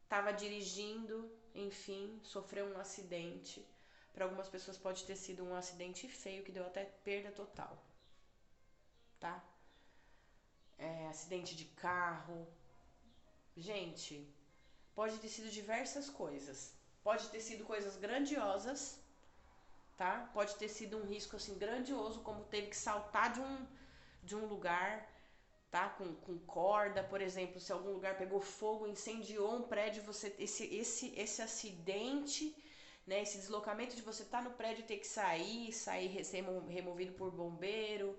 Tava dirigindo, enfim, sofreu um acidente. Para algumas pessoas pode ter sido um acidente feio que deu até perda total, tá? Acidente de carro. Gente, pode ter sido diversas coisas. Pode ter sido coisas grandiosas, tá? Pode ter sido um risco assim grandioso, como teve que saltar de um lugar, tá? Com corda, por exemplo, se algum lugar pegou fogo, incendiou um prédio, você esse acidente, né? Esse deslocamento de você estar no prédio e ter que sair ser removido por bombeiro,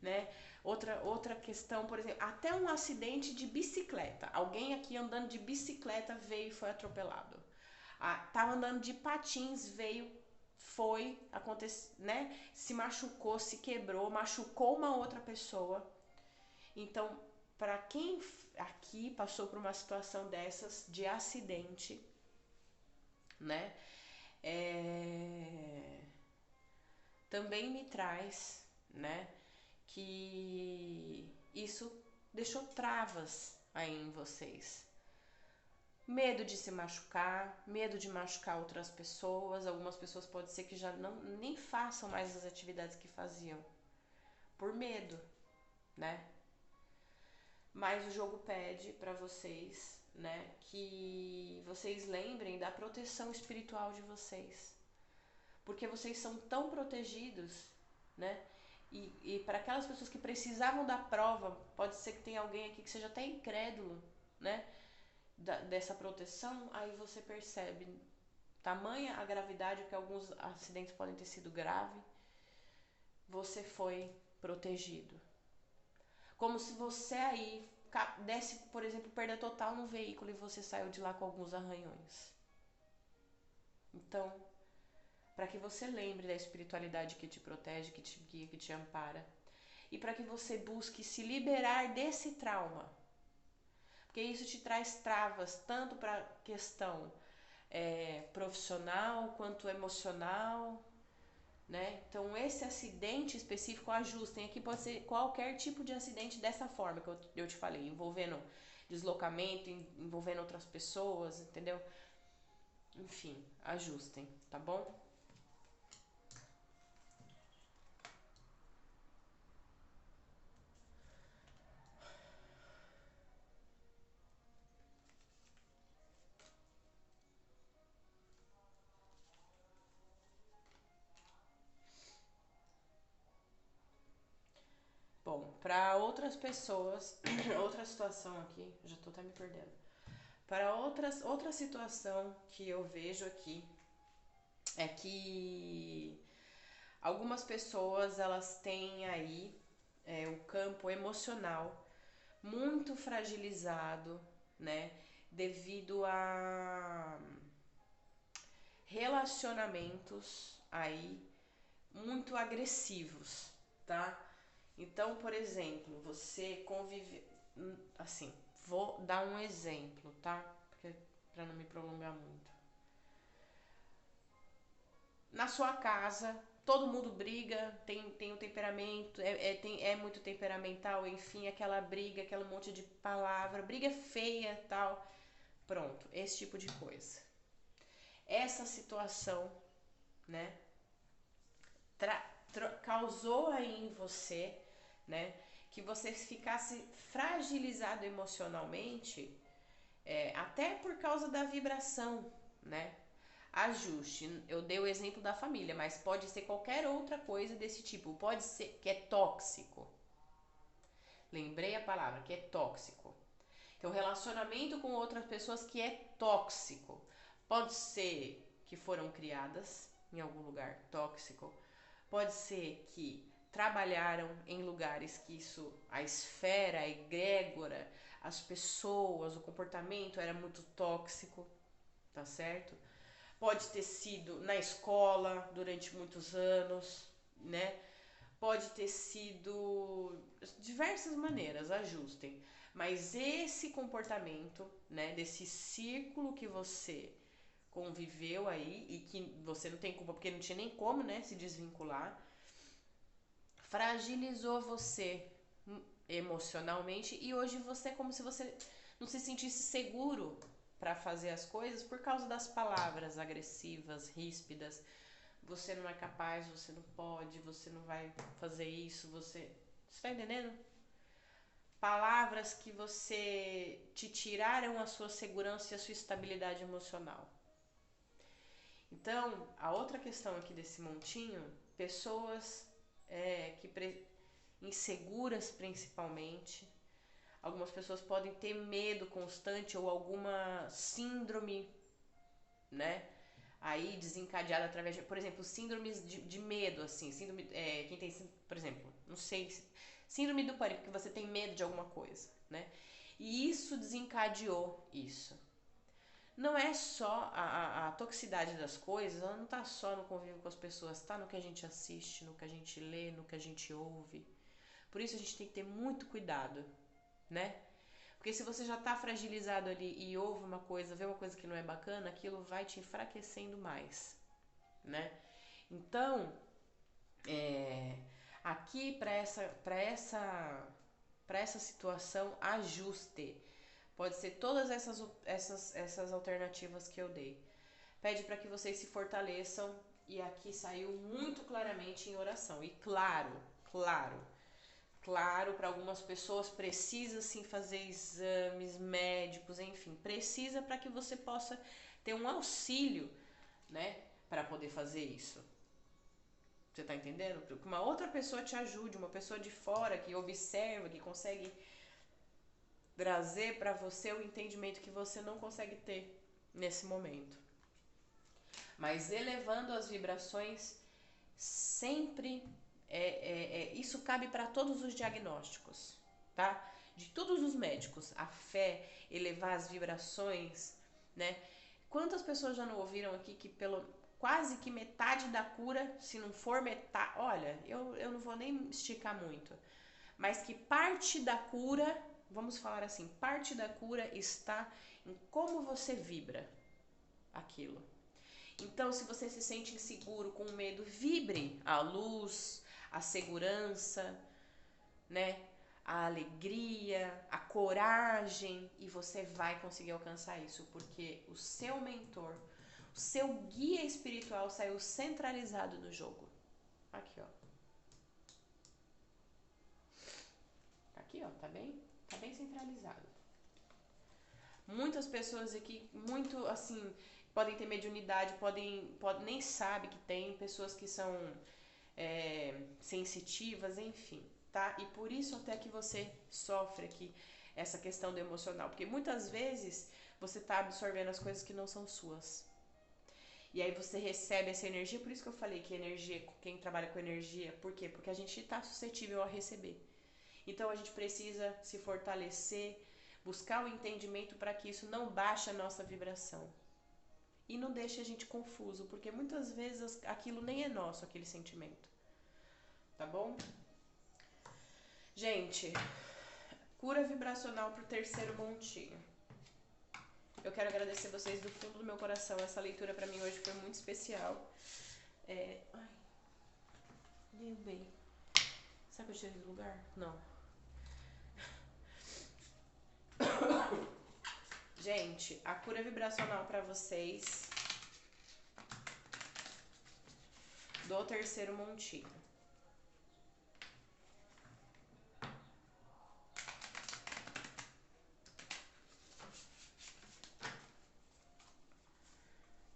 né? Outra questão, por exemplo, até um acidente de bicicleta. Alguém aqui andando de bicicleta veio e foi atropelado. Tava andando de patins, aconteceu, né? Se machucou, se quebrou, machucou uma outra pessoa. Então, para quem aqui passou por uma situação dessas, de acidente, né? Também me traz, né? Que isso deixou travas aí em vocês. Medo de se machucar, medo de machucar outras pessoas. Algumas pessoas pode ser que já nem façam mais as atividades que faziam por medo, né? mas o jogo pede para vocês, né, que vocês lembrem da proteção espiritual de vocês, porque vocês são tão protegidos, né? E para aquelas pessoas que precisavam da prova, pode ser que tenha alguém aqui que seja até incrédulo, né? Dessa proteção, aí você percebe tamanha a gravidade, porque alguns acidentes podem ter sido graves, você foi protegido. Como se você aí desse, por exemplo, perda total no veículo e você saiu de lá com alguns arranhões. Então, para que você lembre da espiritualidade que te protege, que te guia, que te ampara, e para que você busque se liberar desse trauma, porque isso te traz travas tanto para a questão profissional quanto emocional, né? Então esse acidente específico, ajustem, aqui pode ser qualquer tipo de acidente dessa forma que eu te falei, envolvendo deslocamento, envolvendo outras pessoas, entendeu? Enfim, ajustem, tá bom? Bom, para outras pessoas, outra situação aqui, já tô até me perdendo. Para outra situação que eu vejo aqui é que algumas pessoas elas têm aí o campo emocional muito fragilizado, né? Devido a relacionamentos aí muito agressivos, tá? Então, por exemplo, você convive assim, vou dar um exemplo, tá? Porque para não me prolongar muito. Na sua casa, todo mundo briga, tem um temperamento, é muito temperamental, enfim, aquela briga, aquele monte de palavra, briga feia, tal. Pronto, esse tipo de coisa. Essa situação, né, causou aí em você, né, que você ficasse fragilizado emocionalmente, até por causa da vibração, né? Ajuste. Eu dei o exemplo da família, mas pode ser qualquer outra coisa desse tipo. Pode ser que é tóxico. Lembrei a palavra, que é tóxico. Então, relacionamento com outras pessoas que é tóxico. Pode ser que foram criadas em algum lugar tóxico. Pode ser que trabalharam em lugares que isso, a esfera, a egrégora, as pessoas, o comportamento era muito tóxico, tá certo? Pode ter sido na escola durante muitos anos, né? Pode ter sido diversas maneiras, ajustem. Mas esse comportamento, né, desse círculo que você conviveu aí e que você não tem culpa porque não tinha nem como, né, se desvincular, fragilizou você emocionalmente e hoje você é como se você não se sentisse seguro para fazer as coisas por causa das palavras agressivas, ríspidas. Você não é capaz, você não pode, você não vai fazer isso, você está entendendo? Palavras que você te tiraram a sua segurança e a sua estabilidade emocional. Então, a outra questão aqui desse montinho, pessoas inseguras principalmente, algumas pessoas podem ter medo constante ou alguma síndrome, né? Aí desencadeada através de, por exemplo, síndromes de medo, assim, síndrome, quem tem, por exemplo, não sei, síndrome do pânico, que você tem medo de alguma coisa, né? E isso desencadeou isso. Não é só a toxicidade das coisas, ela não tá só no convívio com as pessoas, tá no que a gente assiste, no que a gente lê, no que a gente ouve. Por isso a gente tem que ter muito cuidado, né? Porque se você já tá fragilizado ali e ouve uma coisa, vê uma coisa que não é bacana, aquilo vai te enfraquecendo mais, né? Então, aqui para essa situação, ajuste. Pode ser todas essas alternativas que eu dei. Pede para que vocês se fortaleçam e aqui saiu muito claramente em oração. E claro, Claro, para algumas pessoas precisa sim fazer exames médicos, enfim, precisa para que você possa ter um auxílio, né, para poder fazer isso. Você tá entendendo? Que uma outra pessoa te ajude, uma pessoa de fora que observa, que consegue trazer para você o entendimento que você não consegue ter nesse momento. Mas elevando as vibrações sempre isso cabe para todos os diagnósticos, tá? De todos os médicos, a fé, elevar as vibrações, né? Quantas pessoas já não ouviram aqui que pelo quase que metade da cura, se não for metade, olha, eu não vou nem esticar muito, mas que parte da cura, vamos falar assim, parte da cura está em como você vibra aquilo. Então, se você se sente inseguro, com medo, vibre a luz, a segurança, né? A alegria, a coragem, e você vai conseguir alcançar isso, porque o seu mentor, o seu guia espiritual saiu centralizado no jogo. Aqui, ó. Aqui, ó, tá bem centralizado. Muitas pessoas aqui, muito assim, podem ter mediunidade, podem nem sabe que tem, pessoas que são sensitivas, enfim, tá? E por isso até que você sofre aqui essa questão do emocional, porque muitas vezes você tá absorvendo as coisas que não são suas. E aí você recebe essa energia, por isso que eu falei que energia, quem trabalha com energia, por quê? Porque a gente tá suscetível a receber. Então a gente precisa se fortalecer, buscar o entendimento para que isso não baixe a nossa vibração. E não deixe a gente confuso, porque muitas vezes aquilo nem é nosso, aquele sentimento. Tá bom? Gente, cura vibracional pro terceiro montinho. Eu quero agradecer vocês do fundo do meu coração. Essa leitura pra mim hoje foi muito especial. Ai, derrubei. Será que eu tirei do lugar? Não. Gente, a cura vibracional pra vocês do terceiro montinho.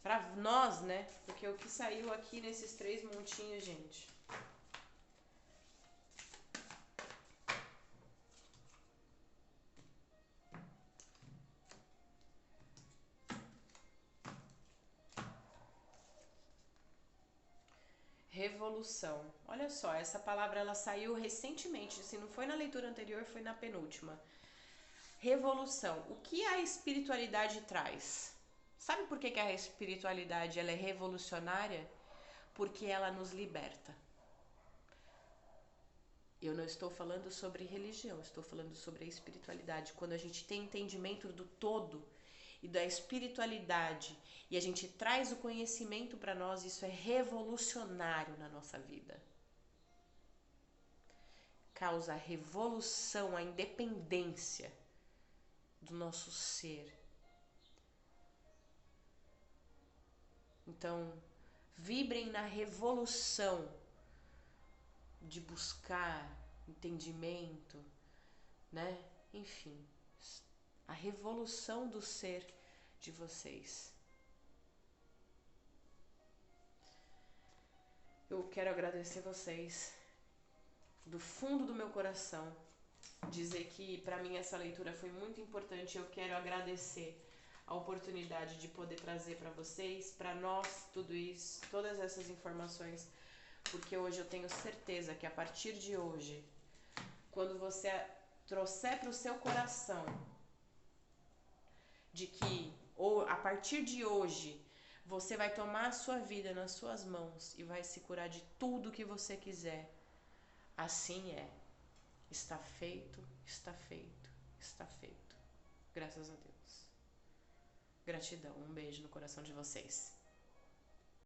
Pra nós, né? Porque o que saiu aqui nesses três montinhos, gente. Revolução. Olha só, essa palavra ela saiu recentemente. Se não foi na leitura anterior, foi na penúltima. Revolução. O que a espiritualidade traz? Sabe por que a espiritualidade ela é revolucionária? Porque ela nos liberta. Eu não estou falando sobre religião, estou falando sobre a espiritualidade. Quando a gente tem entendimento do todo e da espiritualidade e a gente traz o conhecimento para nós, isso é revolucionário na nossa vida. Causa a revolução, a independência do nosso ser. Então, vibrem na revolução de buscar entendimento, né? Enfim, a revolução do ser de vocês. Eu quero agradecer vocês do fundo do meu coração, dizer que para mim essa leitura foi muito importante. Eu quero agradecer a oportunidade de poder trazer para vocês, para nós, tudo isso, todas essas informações, porque hoje eu tenho certeza que a partir de hoje, quando você trouxer para o seu coração de que ou a partir de hoje você vai tomar a sua vida nas suas mãos e vai se curar de tudo que você quiser, assim é. Está feito, está feito, está feito. Graças a Deus. Gratidão, um beijo no coração de vocês.